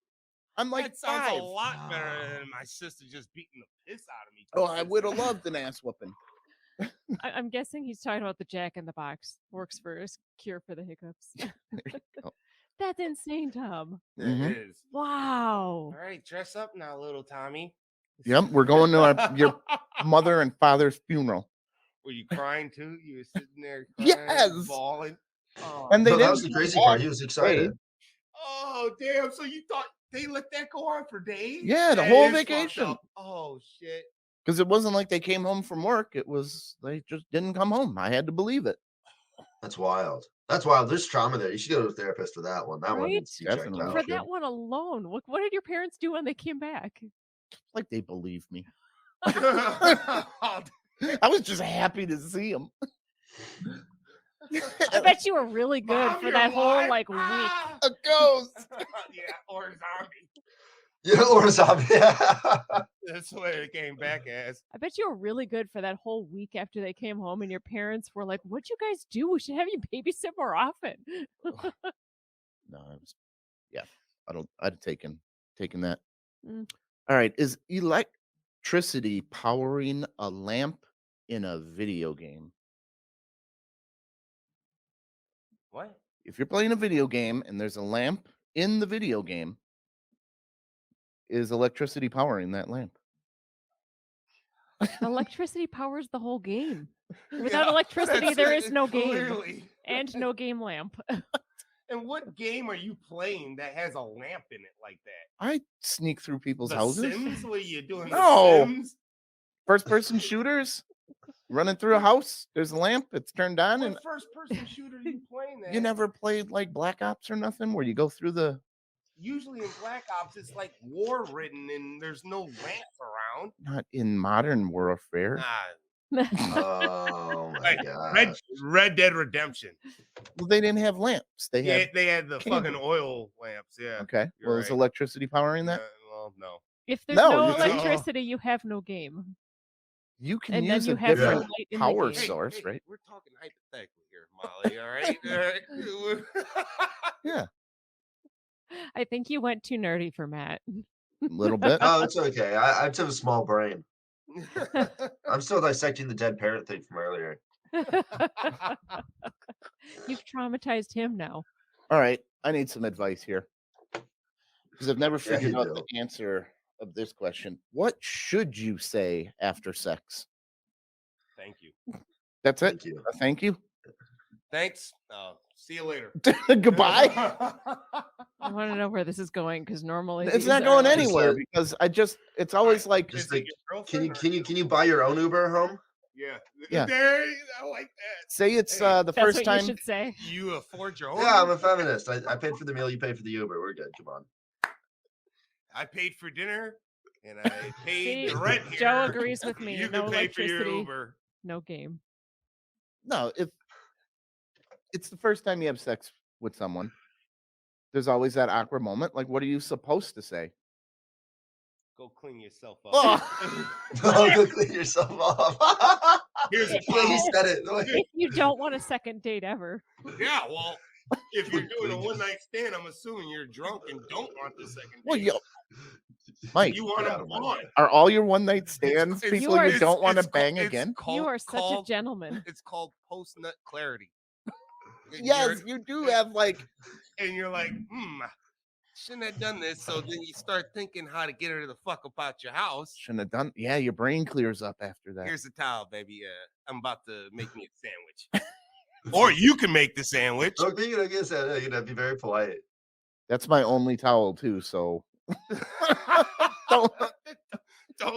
I'm like That sounds 5. a lot better than my sister just beating the piss out of me. Oh, I would have loved an ass whooping. I'm guessing he's talking about the Jack in the Box. Works for a cure for the hiccups. go. That's insane, Tom. Mhm. It is. Wow. All right, dress up now, little Tommy. Yep, we're going to your mother and father's funeral. Were you crying too? You were sitting there crying, Yes. bawling. Oh. And they No, that didn't was the do crazy that part. He was excited. Oh, damn. So you thought they let that go on for days? Yeah, the That whole is fucked vacation. up. Oh, shit. Because it wasn't like they came home from work. It was they just didn't come home. I had to believe it. That's wild. That's wild. There's trauma there. You should go to a therapist for that one. That one Right? needs to be checked Definitely. out. For that one alone, what did your parents do when they came back? Like they believe me. Oh, I was just happy to see them. I bet you were really good Mom, for you're that whole alive? like week. Ah! A ghost. Yeah, or a zombie. Yeah, or a zombie. Yeah. That's what it came back as. I bet you were really good for that whole week after they came home and your parents were like, "What'd you guys do? We should have you babysit more often." No, I'd have taken that. Mm. All right. Is electricity powering a lamp in a video game? What? If you're playing a video game and there's a lamp in the video game, is electricity powering that lamp? Electricity powers the whole game. Without Yeah, electricity, that's there it, is no game clearly. and no game lamp. And what game are you playing that has a lamp in it like that? I sneak through people's The houses. Sims? What are you doing? No. The Sims? First person shooters. Running through a house. There's a lamp. It's turned on. And What first person shooter are you playing that? you never played like Black Ops or nothing where you go through the. Usually in Black Ops, it's like war ridden and there's no lamps around. Not in modern warfare. Oh my Like god. Red Dead Redemption. Well, they didn't have lamps. They Yeah, had. they had the candles. fucking oil lamps. Yeah. Okay. You're Well, is right. electricity powering that? Well, no. If there's No, no you can't. electricity, you have no game. You can And then use you a have no different light in the power game. source, right? We're talking hypothetically here, Molly. All right. All right. Yeah, I think you went too nerdy for Matt. a little bit. Oh, it's okay. I just have a small brain. I'm still dissecting the dead parent thing from earlier. You've traumatized him now. All right, I need some advice here because I've never Yeah, figured you out do. the answer of this question. What should you say after sex? Thank you. That's it. Thank you. Thank you. Thanks. See you later. Goodbye. I want to know where this is going because normally It's these not are going like- anywhere because it's always like Just Is it like, your Can you girlfriend or- can you buy your own Uber home? Yeah. Yeah. There, I like that. say it's Hey, the That's first what time. you should say. You afford your own. Yeah, I'm a feminist. I paid for the meal, you paid for the Uber. We're good. Come on. I paid for dinner, and I paid See, the rent here. Joe agrees with me. You No can pay for your electricity, Uber. no game. No, if it's the first time you have sex with someone, there's always that awkward moment. Like, what are you supposed to say? Go clean yourself up. Oh. Oh, go clean yourself off. Here's a The way he towel. said it. the way- If you don't want a second date ever, Yeah, well, if you're doing a one night stand, I'm assuming you're drunk and don't want the second. Well, date. yo, Mike, You want Get out them of my gone. way. are all your one night stands It's- people it's- you don't want to it's called- bang it's again? You are such a called- gentleman. It's called post-nut clarity. Yes, you do have like. And you're like, shouldn't have done this. So then you start thinking how to get her the fuck up out your house. Shouldn't have done. Yeah, your brain clears up after that. Here's the towel, baby. I'm about to make me a sandwich. Or you can make the sandwich. Look, you know, guess that you'd be very polite. That's my only towel too. So don't.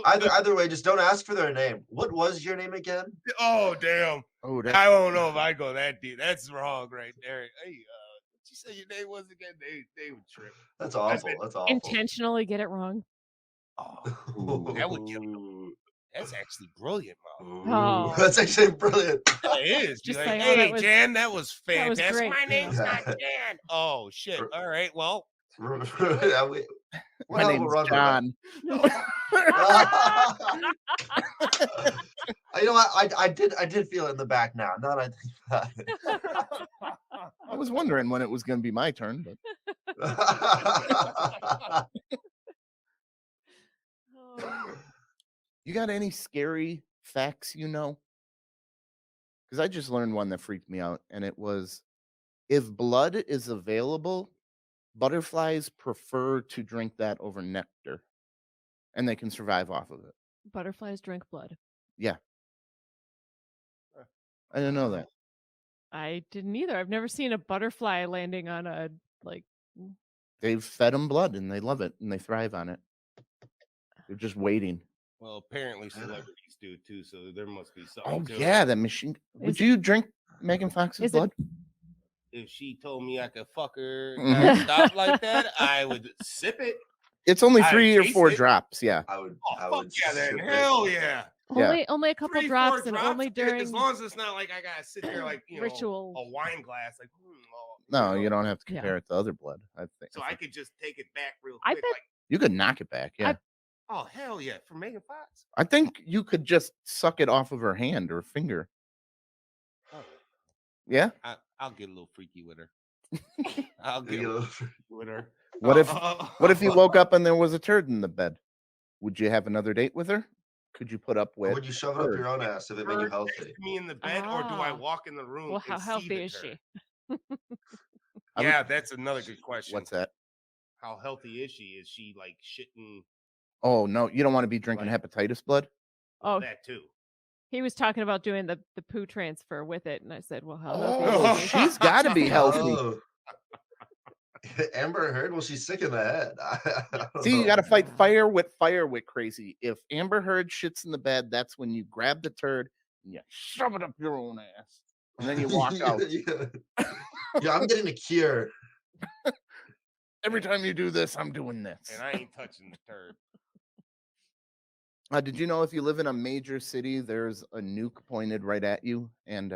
Either way, just don't ask for their name. What was your name again? Oh, damn. Oh, that, I don't know if I go that deep. That's wrong right there. Hey, what you say your name was again? They would trip. That's awful. That's awful. Intentionally get it wrong. Oh, that would get that's actually brilliant, Mom. Oh. That's actually brilliant. It is. Just Just like, like, oh, that hey, was- Jan, that was that was fantastic. great, My you name's know. not Jan. Oh, shit. All right. Well, Yeah, my name's John. You know what? I did feel it in the back now. Now that I think about it. I was wondering when it was going to be my turn, but Oh. you got any scary facts you know? Because I just learned one that freaked me out, and it was if blood is available, butterflies prefer to drink that over nectar, and they can survive off of it. Butterflies drink blood. Yeah. I didn't know that. I didn't either. I've never seen a butterfly landing on a like. They've fed them blood, and they love it, and they thrive on it. They're just waiting. well, apparently celebrities do too, so there must be something. Oh, to it. yeah, that machine. Would Is you drink Megan Fox's is it- blood? If she told me I could fuck her Mhm. stop like that, I would sip it. It's only I 3 or taste 4 it. drops. Yeah. I would. Oh, I fuck would yeah, then. sip it. Hell yeah. Yeah. Only a couple 3, 4 drops, and only as during long as it's not like I gotta sit there like ritual. a wine glass like No, you don't have to Yeah. compare it to other blood. I think. So I could just take it back real I quick. bet- Like, You could knock it back. Yeah. oh hell yeah, for Megan Fox. I think you could just suck it off of her hand or finger. Oh, Yeah. I'll get a little freaky with her. I'll get You a know, little freaky with her. What if you woke up and there was a turd in the bed? Would you have another date with her? Could you put up or with? would you shove it up your own ass if it made you Her healthy? next to me in the bed, or do I Ah. walk in the room? Well, how and see healthy the is turd? she? I would- Yeah, that's another good question. What's that? How healthy is she? Is she like shitting? Oh no, you don't want to be drinking hepatitis blood. Oh, That too. he was talking about doing the poo transfer with it, and I said, "Well, how healthy Oh, is she?" she's got to be healthy. Oh. Amber Heard, well, she's sick in the head. I don't See, you know. got to fight fire with crazy. If Amber Heard shits in the bed, that's when you grab the turd and you shove it up your own ass, and then you walk out. Yeah, I'm getting a cure. Every time you do this, I'm doing this. And I ain't touching the turd. Did you know if you live in a major city, there's a nuke pointed right at you, and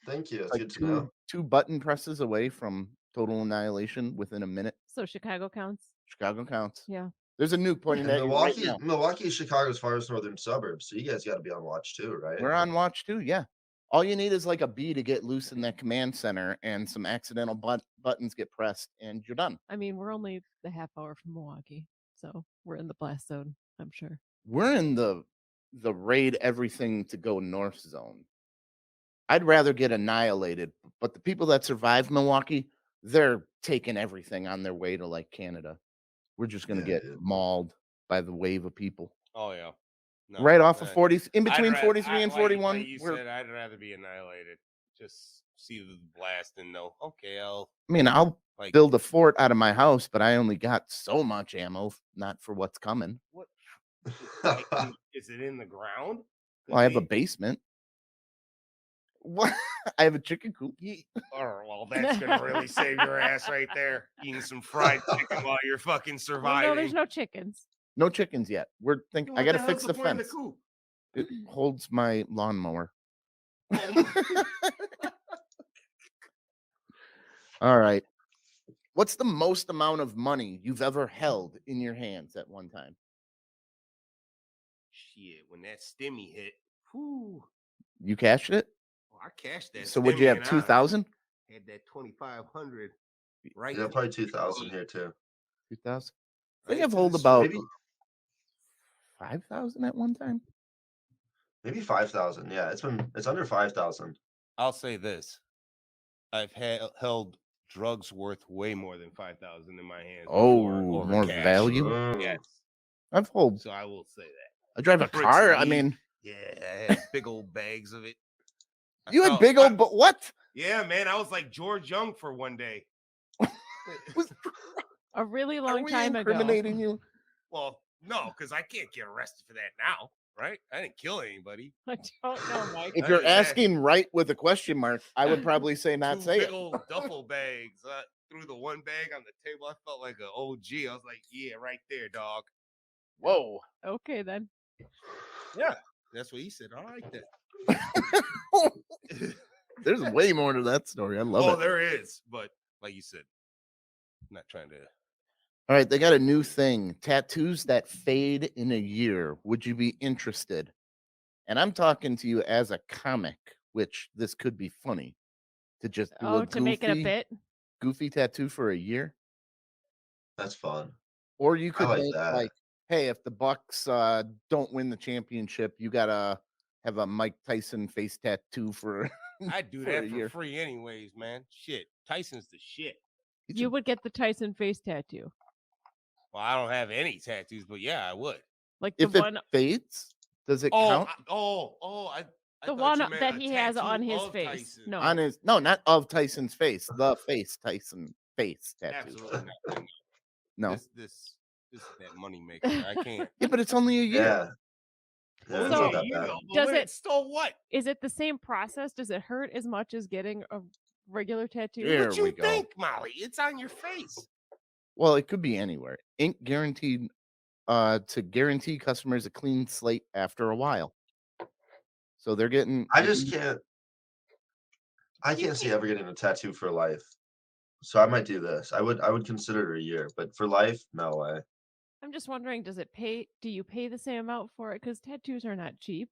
Thank you. It's like good to know. two button presses away from total annihilation within a minute? So Chicago counts. Chicago counts. Yeah. There's a nuke pointing And at you right Milwaukee, now. Milwaukee is Chicago's farthest northern suburb, so you guys got to be on watch too, right? We're on watch too. Yeah. All you need is like a bee to get loose in that command center, and some accidental buttons get pressed, and you're done. I mean, we're only a half hour from Milwaukee, so we're in the blast zone. I'm sure. We're in the raid everything to go north zone. I'd rather get annihilated, but the people that survive Milwaukee, they're taking everything on their way to like Canada. We're just gonna Yeah, get dude. mauled by the wave of people. Oh yeah. No, Right off of uh, 40, in I'd between ra- 43 I- and like- 41. Like you said, I'd rather be annihilated. Just see the blast and know, okay, I'll I mean, I'll like build a fort out of my house, but I only got so much ammo, not for what's coming. what is it in the ground? Well, I have a Could basement. What? I have a chicken coop. be- Or well, that's gonna really save your ass right there. Eating some fried chicken while you're fucking Well, surviving. no, there's no chickens. No chickens yet. We're thinking. I What got to the fix hell's the point of fence. coop? It holds my lawnmower. All right. What's the most amount of money you've ever held in your hands at one time? Shit, when that stimmy hit, whew, You cashed it? well, I cashed that. So would you stimmy have and I 2,000? Had that 2,500 right. Yeah, probably 2,000 here too. 2,000? I think Right I've to hold the about Maybe 5,000 at one time. maybe 5,000. Yeah, it's under 5,000. I'll say this: I've held drugs worth way more than 5,000 in my hands before Oh, over more cash. value. Oh. Yes, I've hold. so I will say that. I drive a Bricks car. of I weed. mean, Yeah, I had big old bags of it. I you had felt- big I- old, but what? Yeah, man, I was like George Young for one day. A really Are long we time ago. incriminating you? Well, no, because I can't get arrested for that now, right? I didn't kill anybody. I don't know, Mike. If I you're just had asking right with a question mark, I would probably say not Two say big it. old duffel bags. Threw the one bag on the table. I felt like an OG. I was like, yeah, right there, dog. Whoa. Okay, then. Yeah, that's what he said. I like that. There's way more to that story. I love Oh, it. there is, but like you said, I'm not trying to. All right, they got a new thing: tattoos that fade in a year. Would you be interested? And I'm talking to you as a comic, which this could be funny to just do Oh, a to make it a bit. goofy tattoo for a year. That's fun. Or you I could like make that. like, hey, if the Bucks don't win the championship, you gotta have a Mike Tyson face tattoo for I'd do for that a for year. free, anyways, man. Shit, Tyson's the shit. You would get the Tyson face tattoo. Well, I don't have any tattoos, but yeah, I would. Like the If it one fades, does it Oh, count I the thought one you meant that a he has on tattoo his of face. Tyson. No. on his not of Tyson's face, the face Tyson face tattoo. Absolutely not. No. This is that money maker. I can't. Yeah, but it's only a year. Yeah. Yeah, Only it's So- not that a year, bad. though, but Does when it- it's still what? Is it the same process? Does it hurt as much as getting a regular tattoo? Yeah. There What we you go. think, Molly? It's on your face. Well, it could be anywhere. Ink guaranteed to guarantee customers a clean slate after a while. So they're getting I just can't. I can't see ever getting a tattoo for life. So I might do this. I would consider it a year, but for life, no way. I'm just wondering, do you pay the same amount for it? Because tattoos are not cheap.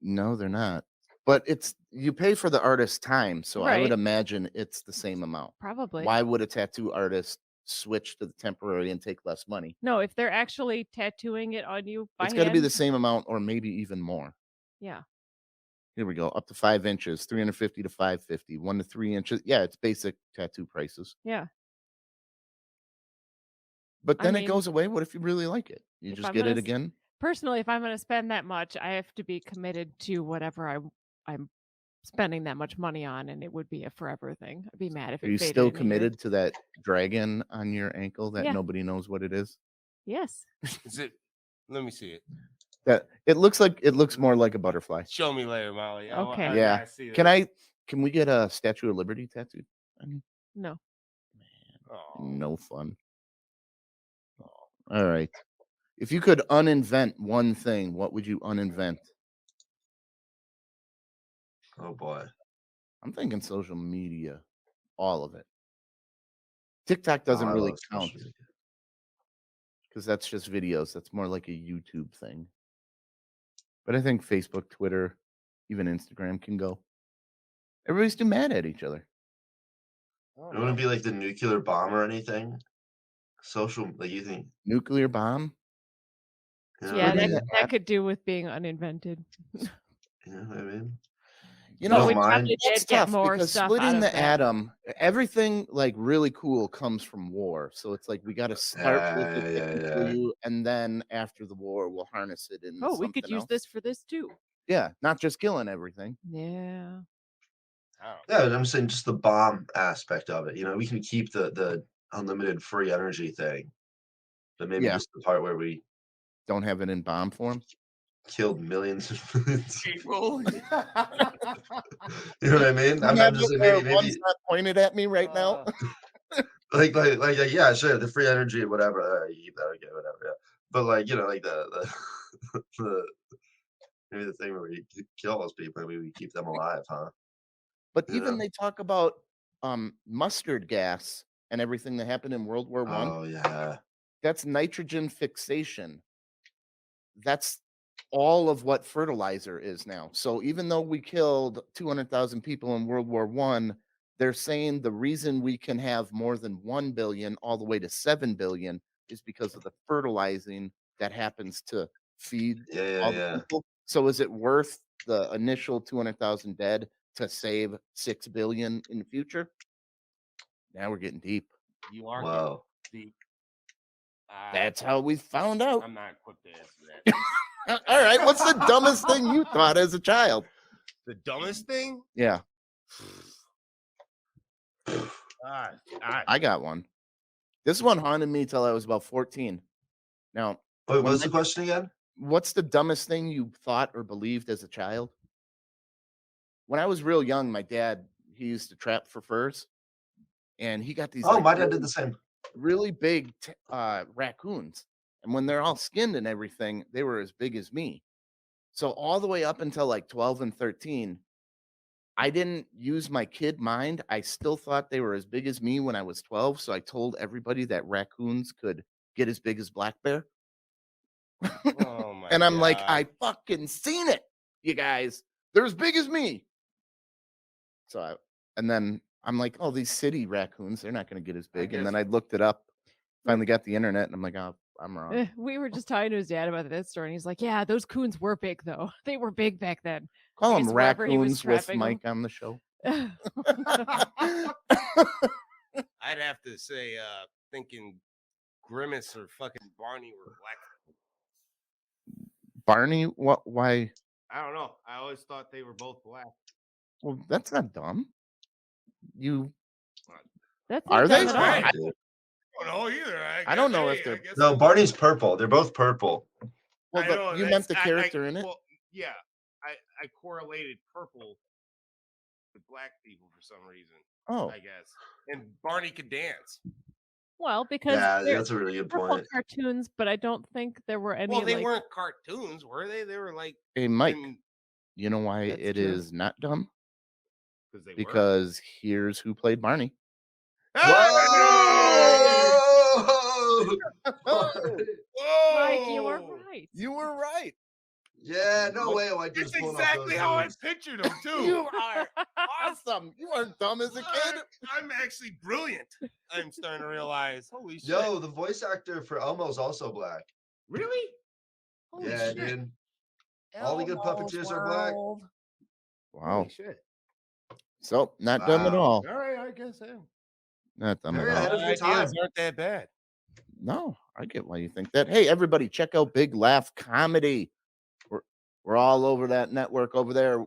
No, they're not. But it's you pay for the artist's time, so I would Right. imagine it's the same amount. Probably. Why would a tattoo artist switch to the temporary and take less money? No, if they're actually tattooing it on you by It's got to be hand, the same amount or maybe even more. yeah. Here we go. Up to 5 inches, 350 to 550, 1 to 3 inches. Yeah, it's basic tattoo prices. Yeah. But I then it mean, goes away. What if you really like it? You if just I'm get gonna it s- again? Personally, if I'm going to spend that much, I have to be committed to whatever I'm spending that much money on, and it would be a forever thing. I'd be mad if Are it you faded still in a year. committed to that dragon on your ankle that Yeah. nobody knows what it is? Yes. Is it? Let me see it. That it looks more like a butterfly. Show me later, Molly. Okay. I Yeah. gotta see Can we get a Statue of Liberty tattooed? No. Oh, No fun. All right. If you could uninvent one thing, what would you uninvent? Oh boy. I'm thinking social media, all of it. TikTok No, doesn't I really love social count media. because that's just videos. That's more like a YouTube thing. But I think Facebook, Twitter, even Instagram can go. Everybody's too mad at each other. I It don't wouldn't know. be like the nuclear bomb or anything. Social, like you think? Nuclear bomb? You know Yeah, what I Splitting mean? that could do with being uninvented. You know what I mean? You But know, we we mind- probably that's did get tough more because stuff out splitting of the that. atom, everything like really cool comes from war. So it's like we got to start with it Yeah. technically, and then after the war, we'll harness it into Oh, we could something use else. this for this too. Yeah, not just killing everything. Yeah. I don't Yeah, and I'm saying just the bomb aspect of it. You know, we can keep the unlimited free energy thing, but maybe Yeah. just the part where we Don't have it in bomb form. killed millions and millions. People. You know what I mean? I'm Have just it saying where maybe one's not pointed at me right now. like yeah, sure, the free energy or whatever. You keep that, okay, whatever. Yeah. But like like the the maybe the thing where we kill those people, maybe we keep them alive, huh? But You even know? they talk about mustard gas and everything that happened in World War One. Oh yeah. That's nitrogen fixation. That's all of what fertilizer is now. So even though we killed 200,000 people in World War One, they're saying the reason we can have more than 1 billion all the way to 7 billion is because of the fertilizing that happens to feed all the Yeah. people. So is it worth the initial 200,000 dead to save 6 billion in the future? Now we're getting deep. You are Wow. getting deep. That's how we found out. I'm not equipped to answer that. All right. What's the dumbest thing you thought as a child? The dumbest thing? Yeah, I I got one. This one haunted me till I was about 14. Now, Wait, when what's my- the question again? what's the dumbest thing you thought or believed as a child? When I was real young, my dad, he used to trap for furs, and he got these Oh, like, my dad did the same. really big raccoons. And when they're all skinned and everything, they were as big as me. So all the way up until like 12 and 13, I didn't use my kid mind. I still thought they were as big as me when I was 12. So I told everybody that raccoons could get as big as black bear. Oh my And I'm like, God. I fucking seen it, you guys. They're as big as me. And then I'm like, oh, these city raccoons, they're not going to get as big. And then I looked it up, finally got the internet, and I'm like, oh, I'm wrong. We were just talking to his dad about that story, and he's like, "Yeah, those coons were big, though. They were big back then." Call I them guess wherever he was raccoons with trapping Mike on the show. them. I'd have to say, thinking Grimace or fucking Barney were black. Barney, what? Why? I don't know. I always thought they were both black. Well, that's not dumb. You That's Are not they? dumb at all. Right. I don't know either. I don't know if they're- No, Barney's purple. They're both purple. well, I but know, you that's- meant the character in it. Well, yeah, I correlated purple with black people for some reason. Oh, I guess. And Barney could dance. Well, because Yeah, they're that's a really good purple point. cartoons, but I don't think there were any. Well, they like, weren't cartoons, were they? They were like hey Mike, in- you know why That's it true. is not dumb? 'cause they were. Because here's who played Barney. Whoa! Mike, you were Whoa! right. You were right. Yeah, no way. I That's just pulling off exactly those how I moves. pictured them too. You are awesome. You weren't dumb as a kid. I'm actually brilliant. I'm starting to realize. Holy shit! Yo, the voice actor for Elmo's also black. Really? Holy Yeah, shit. dude. All the good puppeteers are black. World. Wow. Holy shit! So not dumb at Wow. all. All right, I guess so. Not dumb Very at ahead all. of your time. Ideas aren't that bad. No, I get why you think that. Hey, everybody, check out Big Laugh Comedy. We're all over that network over there.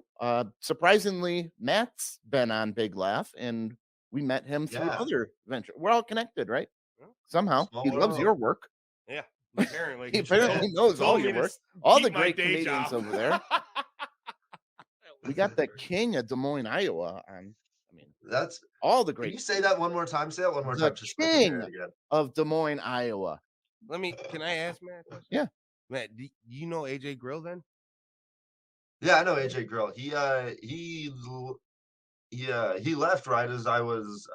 Surprisingly, Matt's been on Big Laugh, and we met him through Yeah. other venture. We're all connected, right? Yeah. Somehow. Small He loves world. your work. Yeah, apparently. He apparently knows all your work. All the great comedians over there. We got the king of Des Moines, Iowa on. I mean, That's. all the Can you great say that one more time? Say that one more The time. Just so I can hear king. it again. of Des Moines, Iowa. Can I ask Matt? a question? Yeah. Matt, do you know AJ Grill then? Yeah, I know AJ Grill. He left right as I was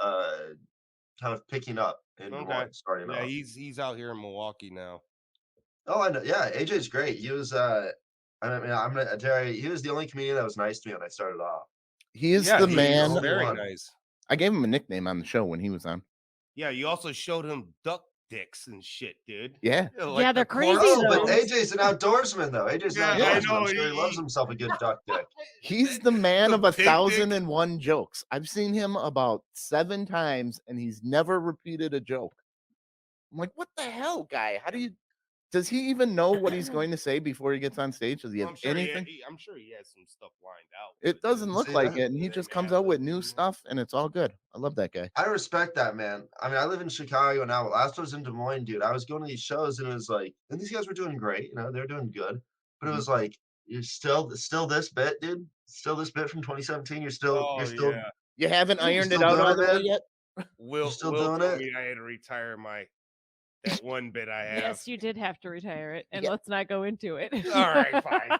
kind of picking up in Des Okay. Moines, starting Yeah, off. he's out here in Milwaukee now. Oh, I know. Yeah, AJ's great. He was I mean, I'm gonna tell you, he was the only comedian that was nice to me when I started off. He is Yeah, the he's man. Very One. nice. I gave him a nickname on the show when he was on. Yeah, you also showed him duck dicks and shit, dude. Yeah. Yeah, they're crazy, Oh, though. but AJ's an outdoorsman though. AJ's an Yeah, I outdoorsman. know, I'm sure he loves he- himself a good duck dick. He's the man of The big dick. 1,001 jokes. I've seen him about 7 times and he's never repeated a joke. I'm like, what the hell, guy? Does he even know what he's going to say before he gets on stage? Does he Well, have I'm sure anything? I'm sure he has some stuff lined out. It doesn't look See, like that- it. And he Yeah, just man, comes out with like, new you know. stuff and it's all good. I love that guy. I respect that, man. I mean, I live in Chicago now. But last I was in Des Moines, dude. I was going to these shows and it was like, and these guys were doing great. You know, they're doing good. But it was like, you're still this bit, dude. Still this bit from 2017. You're still yeah. You haven't You ironed it still out doing all it, the way man? yet? Will still Will doing told it? me I had to retire that one bit I have. Yes, you did have to retire it, and Yeah. let's not go into it. All right, fine.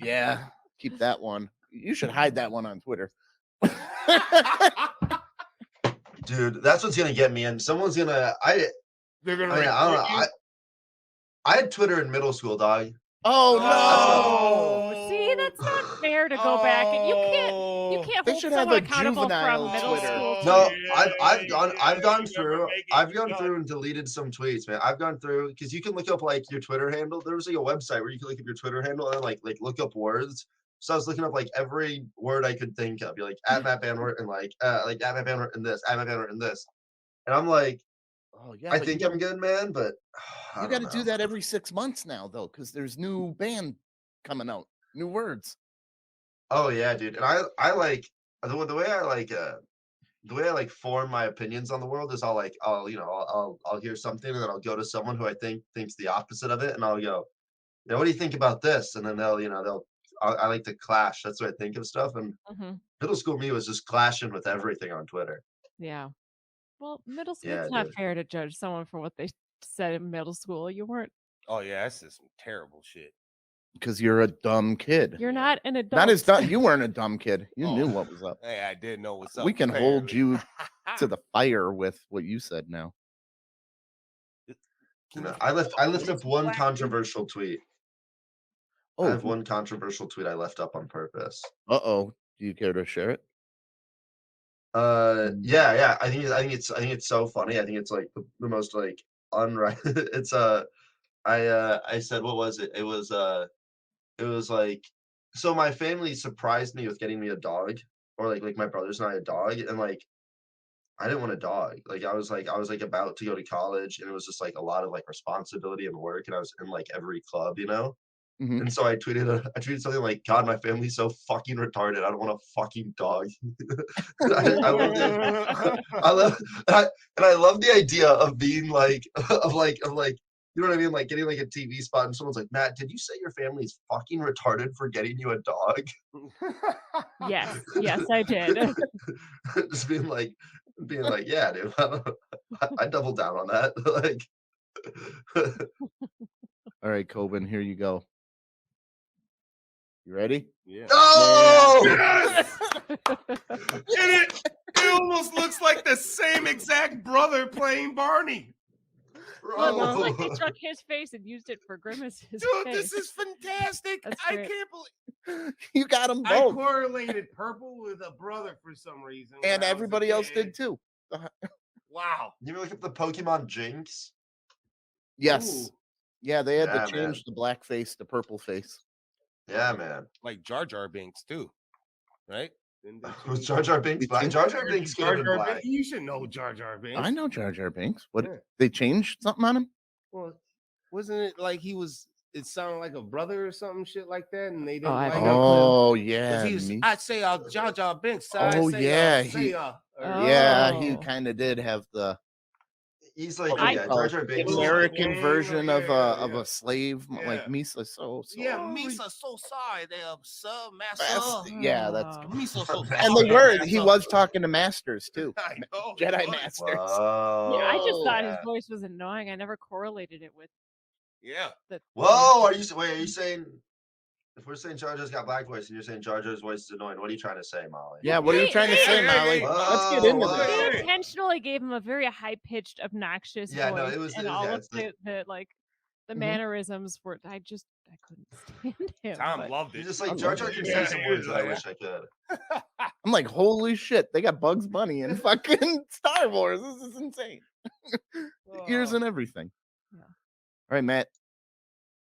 Yeah. Keep that one. You should hide that one on Twitter. Dude, that's what's gonna get me in. Someone's gonna They're gonna. I mean, I don't report know. you? I had Twitter in middle school, dog. Oh Oh, See, See, that's not fair to go back and you Oh. can't They hold should have someone a accountable juvenile from middle Twitter. school. No, to- I've gone you never through make it done. and deleted some tweets, man. I've gone through because you can look up like your Twitter handle. There was like a website where you can look up your Twitter handle and like look up words. So I was looking up like every word I could think of. You're like at Matt Banwart and like at Matt Banwart and this, at Matt Banwart and this. And I'm like, Oh yeah, I but think I'm good, man, but you got to do that every 6 months now, though, because there's new band coming out, new words. Oh yeah, dude. And I like the way I like form my opinions on the world is I'll hear something and then I'll go to someone who I think thinks the opposite of it and I'll go, what do you think about this? And then I like to clash. That's what I think of stuff. And Mhm. middle school me was just clashing with everything on Twitter. Yeah. Well, middle school, Yeah, it's not dude. fair to judge someone for what they said in middle school. You weren't. Oh yeah, that's just some terrible shit. Because you're a dumb kid. You're not an adult. Not as dumb. You weren't a dumb kid. You knew what was up. Hey, I did know what's up. We can hold apparently. you to the fire with what you said now. You know, I left up one controversial tweet. I Oh, have one controversial tweet I left up on purpose. uh-oh. Do you care to share it? Yeah. I think it's so funny. I think it's like the most like unright. It's I said, what was it? It was like, so my family surprised me with getting me a dog, or like my brothers and I a dog, and like I didn't want a dog. Like I was like about to go to college, and it was just like a lot of like responsibility and work, and I was in like every club, you know. Mhm. And so I tweeted something like, "God, my family's so fucking retarded. I don't want a fucking dog." I love the, I love the idea of being like of like you know what I mean, like getting like a TV spot and someone's like, "Matt, did you say your family's fucking retarded for getting you a dog?" Yes, I did. Just being like, yeah, dude, I double down on that. Like, All right, Kobin, here you go. You ready? Yeah. no. Yes! And it almost looks like the same exact brother playing Barney. Well, Bro. it's like they took his face and used it for Grimace's Dude, face. this is fantastic. That's I great. can't believe You got them I both. correlated purple with a brother for some reason. when And I was a everybody else kid. did too. Wow. You ever look at the Pokemon Jinx? Yes. Ooh, Yeah, they had Yeah, to change the black face to purple face. Yeah, man. like Jar Jar Binks too, right? Didn't they Was change Jar Jar Binks You black? think- Jar Jar Binks could Jar have been Jar black. Binks? You should know Jar Jar Binks. I know Jar Jar Binks. What Yeah. they changed something on him? Well, wasn't it like he was? It sounded like a brother or something shit like that, and they didn't I like have him. no clue. Oh 'Cause yeah. he was, me- I'd say Jar Jar Binks. So Oh, I'd say, yeah, say, he- or- Yeah, he Oh. kind of did have the He's like, what do you yeah, call Jar it? Jar Binks. American Yeah, version of yeah. a slave, like Yeah. Misa. So yeah, sorry. Misa so sorry there, sir, master. Master- yeah, that's Oh. Misa so sorry. and they were. He master. was talking to masters too. I know. he Jedi was. masters. Whoa. Yeah, I just thought his yeah. voice was annoying. I never correlated it with Yeah. the. Whoa, are you saying if we're saying Jar Jar's got black voice and you're saying Jar Jar's voice is annoying, what are you trying to say, Molly? Yeah, what are you trying to say, Hey, Molly? hey, Let's get into whoa, this. They whoa. Hey. intentionally gave him a very high pitched, obnoxious Yeah, voice, no, it was and yeah, all of it's the, the like the Mhm. mannerisms were. I couldn't stand him. Tom but- loved you're it. just I like Jar love Jar it. can Yeah, say some he words was that I like- wish I could. I'm like, holy shit, they got Bugs Bunny and fucking Star Wars. This is insane. Ears Oh. and everything. Yeah. All right, Matt.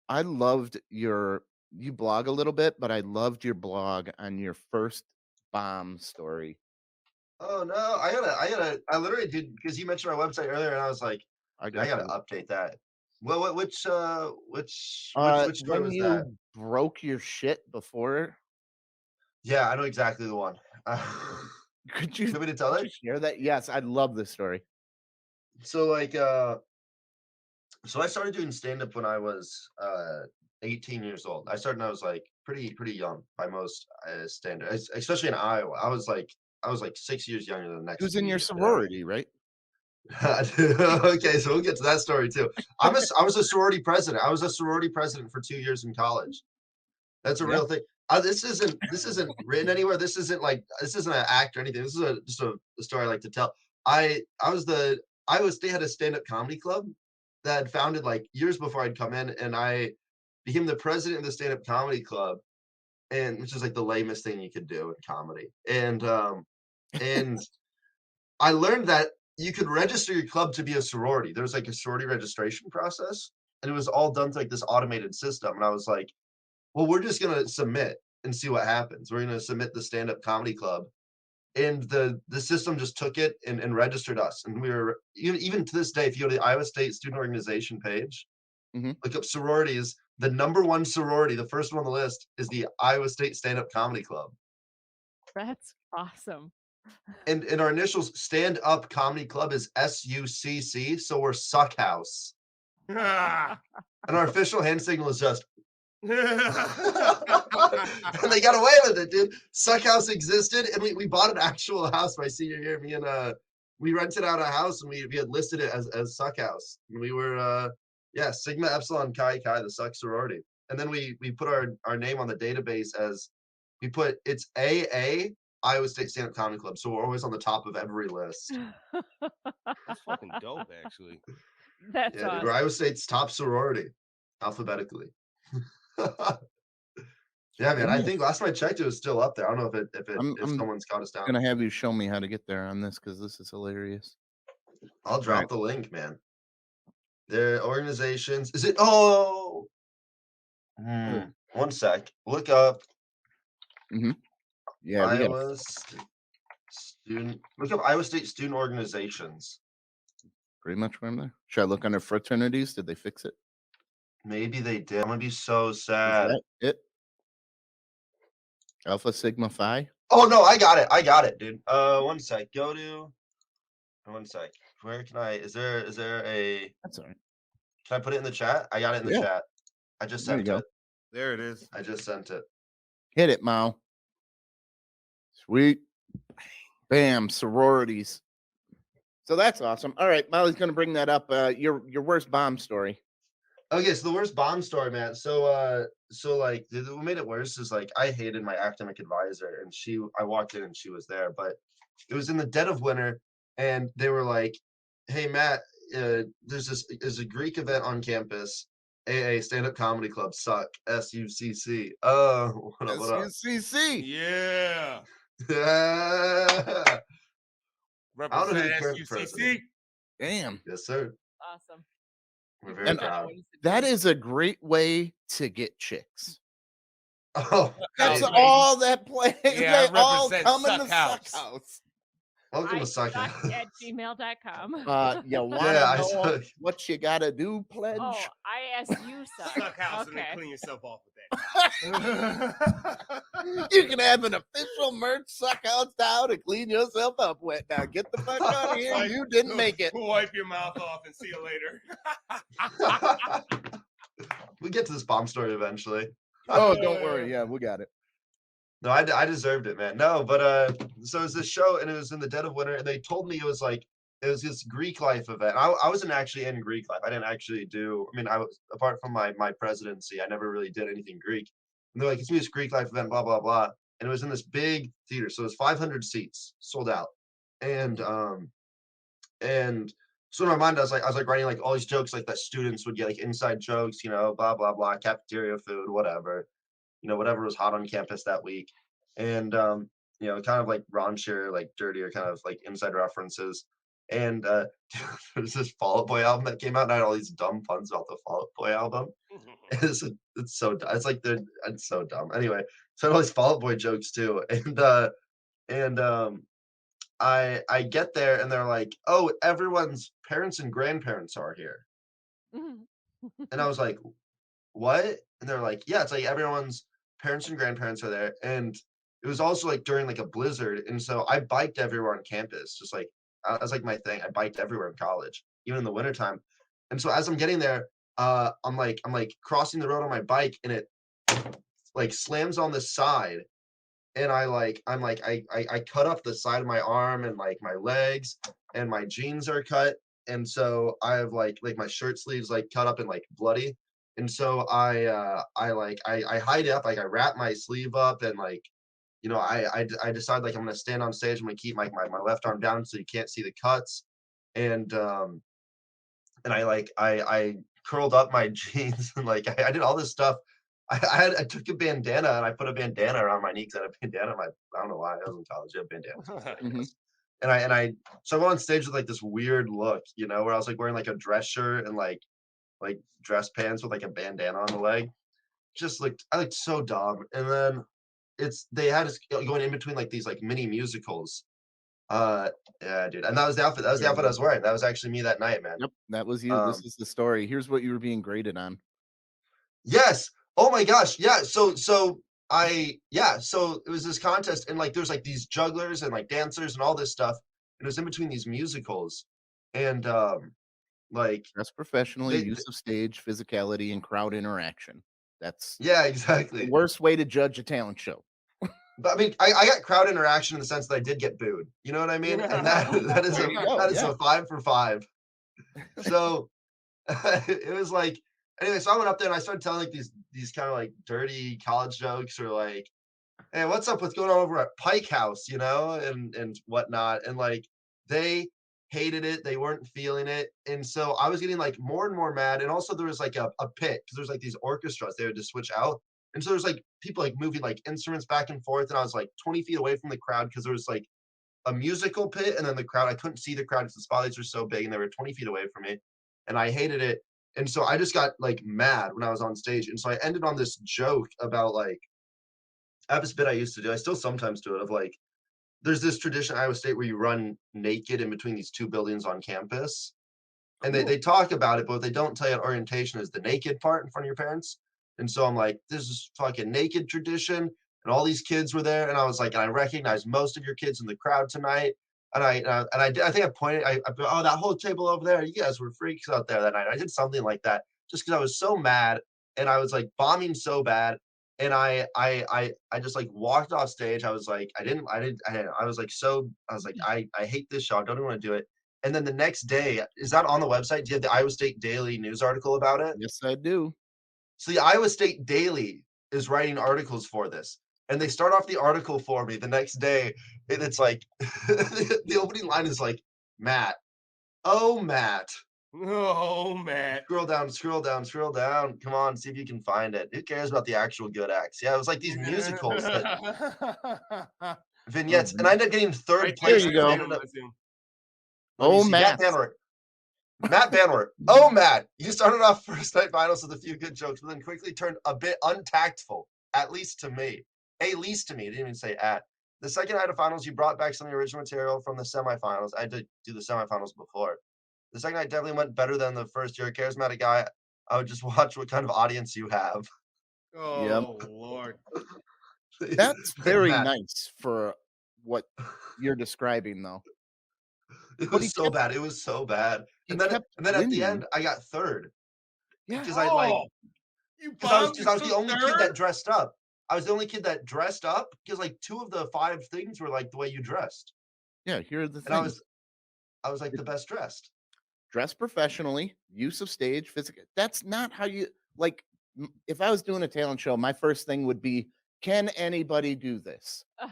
I loved you blog a little bit, but I loved your blog on your first bomb story. Oh no, I literally did because you mentioned my website earlier and I was like, I I got gotta you. update that. Well, which story When was you that? broke your shit before, Yeah, I know exactly the one. could you, Want me to tell could it? you share that? Yes, I love this story. So like so I started doing stand-up when I was 18 years old. I started when I was like pretty young by most standards, especially in Iowa. I was like 6 years younger than the next. It was in your kid, sorority, right? Okay, so we'll get to that story too. I was a sorority president. I was a sorority president for 2 years in college. That's a Yeah. real thing. This isn't written anywhere. This isn't an act or anything. This is just a story I like to tell. They had a stand-up comedy club that had founded like years before I'd come in, and I became the president of the stand-up comedy club. and which is like the lamest thing you could do in comedy. And I learned that you could register your club to be a sorority. There was like a sorority registration process, and it was all done through like this automated system. And I was like, well, we're just gonna submit and see what happens. We're gonna submit the stand-up comedy club. And the system just took it and registered us. And we were even to this day, if you go to the Iowa State Student Organization page, look up sororities. The number one sorority, the first one on the list, is the Iowa State Stand-Up Comedy Club. That's awesome. And our initials, Stand Up Comedy Club, is SUCC, so we're Suck House. And our official hand signal is just. And they got away with it, dude. Suck House existed, and we bought an actual house my senior year. Me and we rented out a house, and we had listed it as Suck House. And we were Sigma Epsilon Chi Chi, the Suck sorority. And then we put our name on the database as we put it's AA Iowa State Stand-Up Comedy Club, so we're always on the top of every list. That's fucking dope, actually. That's Dude, awesome. we're Iowa State's top sorority, alphabetically. Yeah, man. I think last time I checked, it was still up there. I don't know if someone's got us down. I'm gonna have you show me how to get there on this because this is hilarious. I'll drop the link, man. Their organizations. Is it? Oh, 1 sec. Look up. Yeah, Iowa Student. Look up Iowa State student organizations. pretty much where I'm there. Should I look under fraternities? Did they fix it? Maybe they did. I'm gonna be so Is sad. that it? Alpha Sigma Phi? Oh no, I got it, dude. 1 sec. Go to 1 sec. Where can I is there a That's all right. can I put it in the chat? I got it in the Yeah. chat. I just There you sent go. it. There it is. I just sent it. Hit it, Mao. Sweet. Bam, sororities. So that's awesome. All right, Molly's gonna bring that up. Your worst bomb story. Okay, so the worst bomb story, man. So like what made it worse is like I hated my academic advisor, and I walked in and she was there, but it was in the dead of winter, and they were like, "Hey Matt, there's a Greek event on campus, AA Stand Up Comedy Club, Suck, SUCC. Oh, what up? What up? SUCC. Yeah. Yeah. I don't know who the Represent current SUCC. president. Damn. Yes, sir. Awesome. We're very And proud. that is a great way to get chicks. Oh, That's House, all that play. Yeah, They all represent come in Suck the House. Suck House. welcome to Suck Suck House. at gmail.com. You wanna I know suck. what you gotta do, pledge? Oh, ISU suck. Suck House and then Okay. clean yourself off with that. You can have an official merch Suck House down and clean yourself up with. Now get the fuck out of here. Like, You didn't make it. Wipe your mouth off and see you later. We get to this bomb story eventually. Oh, don't worry. Yeah, we got it. No, I deserved it, man. No, but so it was this show, and it was in the dead of winter, and they told me it was this Greek life event. I wasn't actually in Greek life. I didn't actually do. I mean, I was apart from my presidency, I never really did anything Greek. And they're like, it's this Greek life event, blah blah blah, and it was in this big theater, so it was 500 seats, sold out, and so in my mind, I was like writing like all these jokes like that students would get, like inside jokes, blah blah blah, cafeteria food, whatever. Whatever was hot on campus that week. And, kind of like raunchier, like dirtier, kind of like inside references. And there's this Fall Out Boy album that came out, and I had all these dumb puns about the Fall Out Boy album. It's so dumb. It's so dumb. Anyway, so I had all these Fall Out Boy jokes too. And I get there, and they're like, oh, everyone's parents and grandparents are here. And I was like, what? And they're like, yeah, it's like everyone's parents and grandparents are there. And it was also like during like a blizzard. And so I biked everywhere on campus, just like, that was like my thing. I biked everywhere in college, even in the wintertime. And so as I'm getting there, I'm like crossing the road on my bike, and it like slams on the side. And I cut up the side of my arm and like my legs, and my jeans are cut. And so I have like my shirt sleeves like cut up and like bloody. And so I hide it up, like I wrap my sleeve up, and like, I decide like I'm gonna stand on stage. I'm gonna keep my left arm down so you can't see the cuts. And I curled up my jeans, and like I did all this stuff. I took a bandana and I put a bandana around my knee because I had a bandana. I don't know why. I was in college. I had bandanas. Mhm. So I went on stage with like this weird look, where I was like wearing like a dress shirt and like dress pants with like a bandana on the leg. I looked so dumb. And then they had us going in between like these like mini musicals. Yeah, dude. And that was the outfit. That was the outfit I was wearing. That was actually me that night, man. Yep, that was you. This Um, is the story. Here's what you were being graded on. Yes. Oh my gosh. Yeah. So it was this contest and like there's like these jugglers and like dancers and all this stuff. And it was in between these musicals. And like Dress professionally, they use of stage, physicality, and crowd interaction. That's yeah, the exactly. worst way to judge a talent show. But I mean, I got crowd interaction in the sense that I did get booed. You know what I mean? And that is There you go, that is yeah. a 5 for 5. So it was like anyway, so I went up there and I started telling like these kind of like dirty college jokes or like, hey, what's up? What's going on over at Pike House, and whatnot. And like they hated it, they weren't feeling it. And so I was getting like more and more mad. And also there was like a pit because there's like these orchestras they would just switch out. And so there's like people like moving like instruments back and forth. And I was like 20 feet away from the crowd because there was like a musical pit and then the crowd. I couldn't see the crowd because the spotlights were so big and they were 20 feet away from me. And I hated it. And so I just got like mad when I was on stage. And so I ended on this joke about like, I have this bit I used to do. I still sometimes do it of like, there's this tradition at Iowa State where you run naked in between these two buildings on campus. And they talk about it, but what they don't tell you at orientation is the naked part in front of your parents. And so I'm like, this is fucking naked tradition. And all these kids were there. And I was like, and I recognize most of your kids in the crowd tonight. And I think I pointed, oh, that whole table over there, you guys were freaks out there that night. I did something like that just because I was so mad and I was like bombing so bad. And I just like walked off stage. I was like, I was like, I hate this show. I don't even want to do it. And then the next day, is that on the website? Do you have the Iowa State Daily news article about it? Yes, I do. So the Iowa State Daily is writing articles for this. And they start off the article for me the next day. And it's like, the opening line is like, Matt. Oh, Matt. Oh, Matt. Scroll down. Come on, see if you can find it. Who cares about the actual good acts? Yeah, it was like these musicals that vignettes. And I ended up getting third Right place. There you go. Let me Oh, see. Matt. Matt Banwart. Oh, Matt. You started off first night finals with a few good jokes, but then quickly turned a bit untactful, at least to me. At least to me. Didn't even say at. The second night of finals, you brought back some of the original material from the semifinals. I did do the semifinals before. The second night definitely went better than the first year. Charismatic guy. I would just watch what kind of audience you have. Oh, Lord. That's very Matt, nice for what you're describing, though. It But he was so kept- bad. It was so bad. he And then kept at the winning. end, I got third. Yeah. Because I like You because I was bombed, because I was you the only took kid third? that dressed up. I was the only kid that dressed up because like 2 of the 5 things were like the way you dressed. Yeah, here are the And I things. was like the best dressed. Dress professionally, use of stage, physical. That's not how you like. If I was doing a talent show, my first thing would be, can anybody do this? Ugh.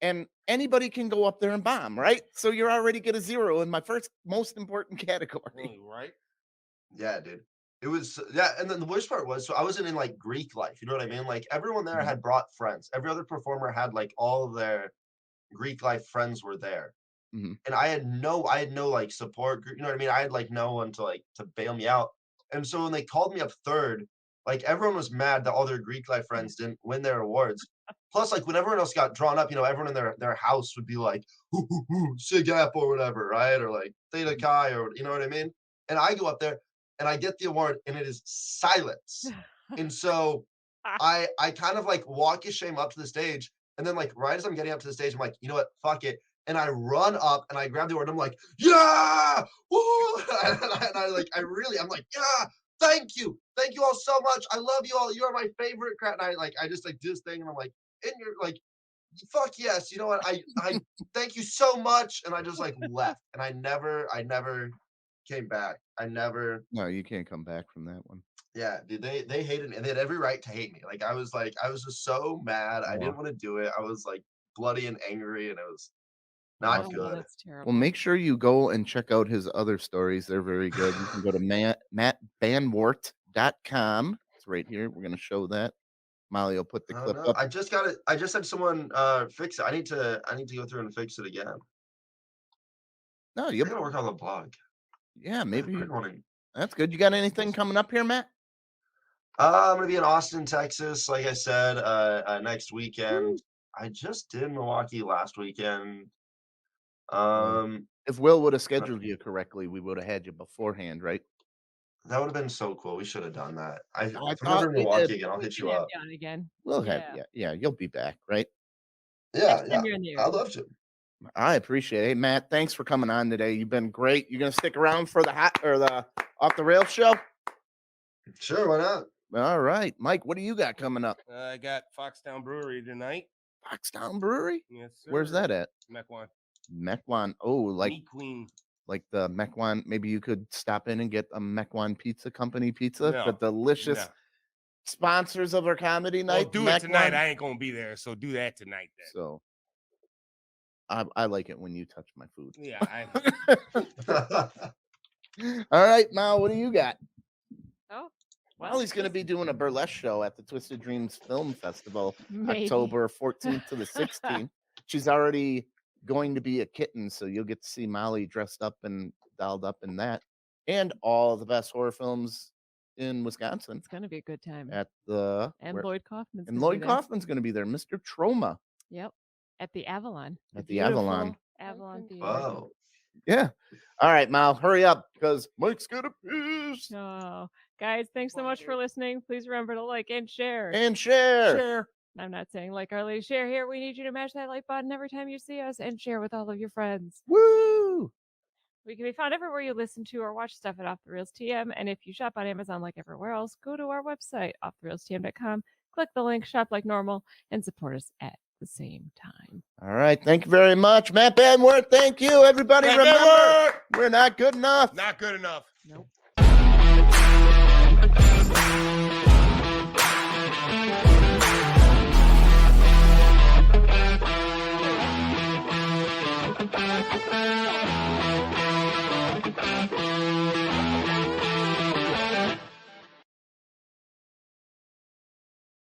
And anybody can go up there and bomb, right? So you're already get a 0 in my first most important category. Right? Yeah, dude. It was yeah, and then the worst part was so I wasn't in like Greek life, you know what I mean? Like everyone there Mhm. had brought friends. Every other performer had like all of their Greek life friends were there. Mhm. And I had no like support group, you know what I mean? I had like no one to bail me out. And so when they called me up third, like everyone was mad that all their Greek life friends didn't win their awards. Plus, like when everyone else got drawn up, everyone in their house would be like, hoo, hoo, hoo, Sig Up or whatever, right? Or like Theta Chi or you know what I mean? And I go up there and I get the award and it is silence. And so I kind of like walk a shame up to the stage. And then like right as I'm getting up to the stage, I'm like, you know what? Fuck it. And I run up and I grab the award and I'm like, yeah, woo! And I'm like, yeah, thank you all so much. I love you all. You are my favorite crowd. And I just like do this thing and I'm like, and you're like, fuck yes. You know what? I thank you so much. And I just like left and I never came back. No, you can't come back from that one. Yeah, dude, they hated me and they had every right to hate me. I was just so mad. I didn't want to do it. I was like bloody and angry and it was not Awesome. good. That's terrible. Well, make sure you go and check out his other stories. They're very good. You can go to mattbanwart.com. It's right here. We're going to show that. Molly will put the I clip don't know. up. I just got it. I just had someone fix it. I need to go through and fix it again. No, I you. gotta work on the blog. Yeah, maybe. Good morning. That's good. You got anything coming up here, Matt? I'm gonna be in Austin, Texas, like I said, next weekend. Woo. I just did Milwaukee last weekend. If Will would have scheduled you correctly, we would have had you beforehand, right? That would have been so cool. We should have done that. If I'm thought ever in we Milwaukee did. again, I'll We hit can you have up. you on again. We'll Yeah. have yeah, you'll be back, right? Yeah, Next time you're in the area. I'd love to. I appreciate it. Hey, Matt, thanks for coming on today. You've been great. You're gonna stick around for the Off the Rails show? Sure, why not? All right, Mike, what do you got coming up? I got Foxtown Brewery tonight. Foxtown Brewery? Yes, sir. Where's that at? Mequon. Mequon. Oh, like Meat Queen. like the Mequon. Maybe you could stop in and get a Mequon Pizza Company pizza. No, The delicious no. sponsors of our comedy Well, night. do it tonight. Mequon. I ain't gonna be there, so do that tonight then. So I like it when you touch my food. Yeah. All right, Mal, what do you got? Oh, well, Molly's going to be doing a burlesque show at the Twisted Dreams Film Festival, maybe. October 14th to the 16th. She's already going to be a kitten, so you'll get to see Molly dressed up and dolled up in that, and all the best horror films in Wisconsin It's gonna be a good time. at the And where- Lloyd Kaufman's and gonna Lloyd be there. Kaufman's going to be there. Mr. Trauma. Yep. At the Avalon. At the Avalon. beautiful Avalon Theater. Wow. Yeah. All right, Mal, hurry up because Mike's going to piss. Oh, guys, thanks so much for listening. Please remember to like and share. And share. I'm not saying like our lady share here. We need you to mash that like button every time you see us and share with all of your friends. Woo! We can be found everywhere you listen to or watch stuff at Off the Rails TM. And if you shop on Amazon like everywhere else, go to our website, offtherailstm.com, click the link, shop like normal, and support us at the same time. All right. Thank you very much. Matt Banwart, thank you. Everybody, Matt remember, Banwart! we're not good enough. Not good enough. Nope. Thank you.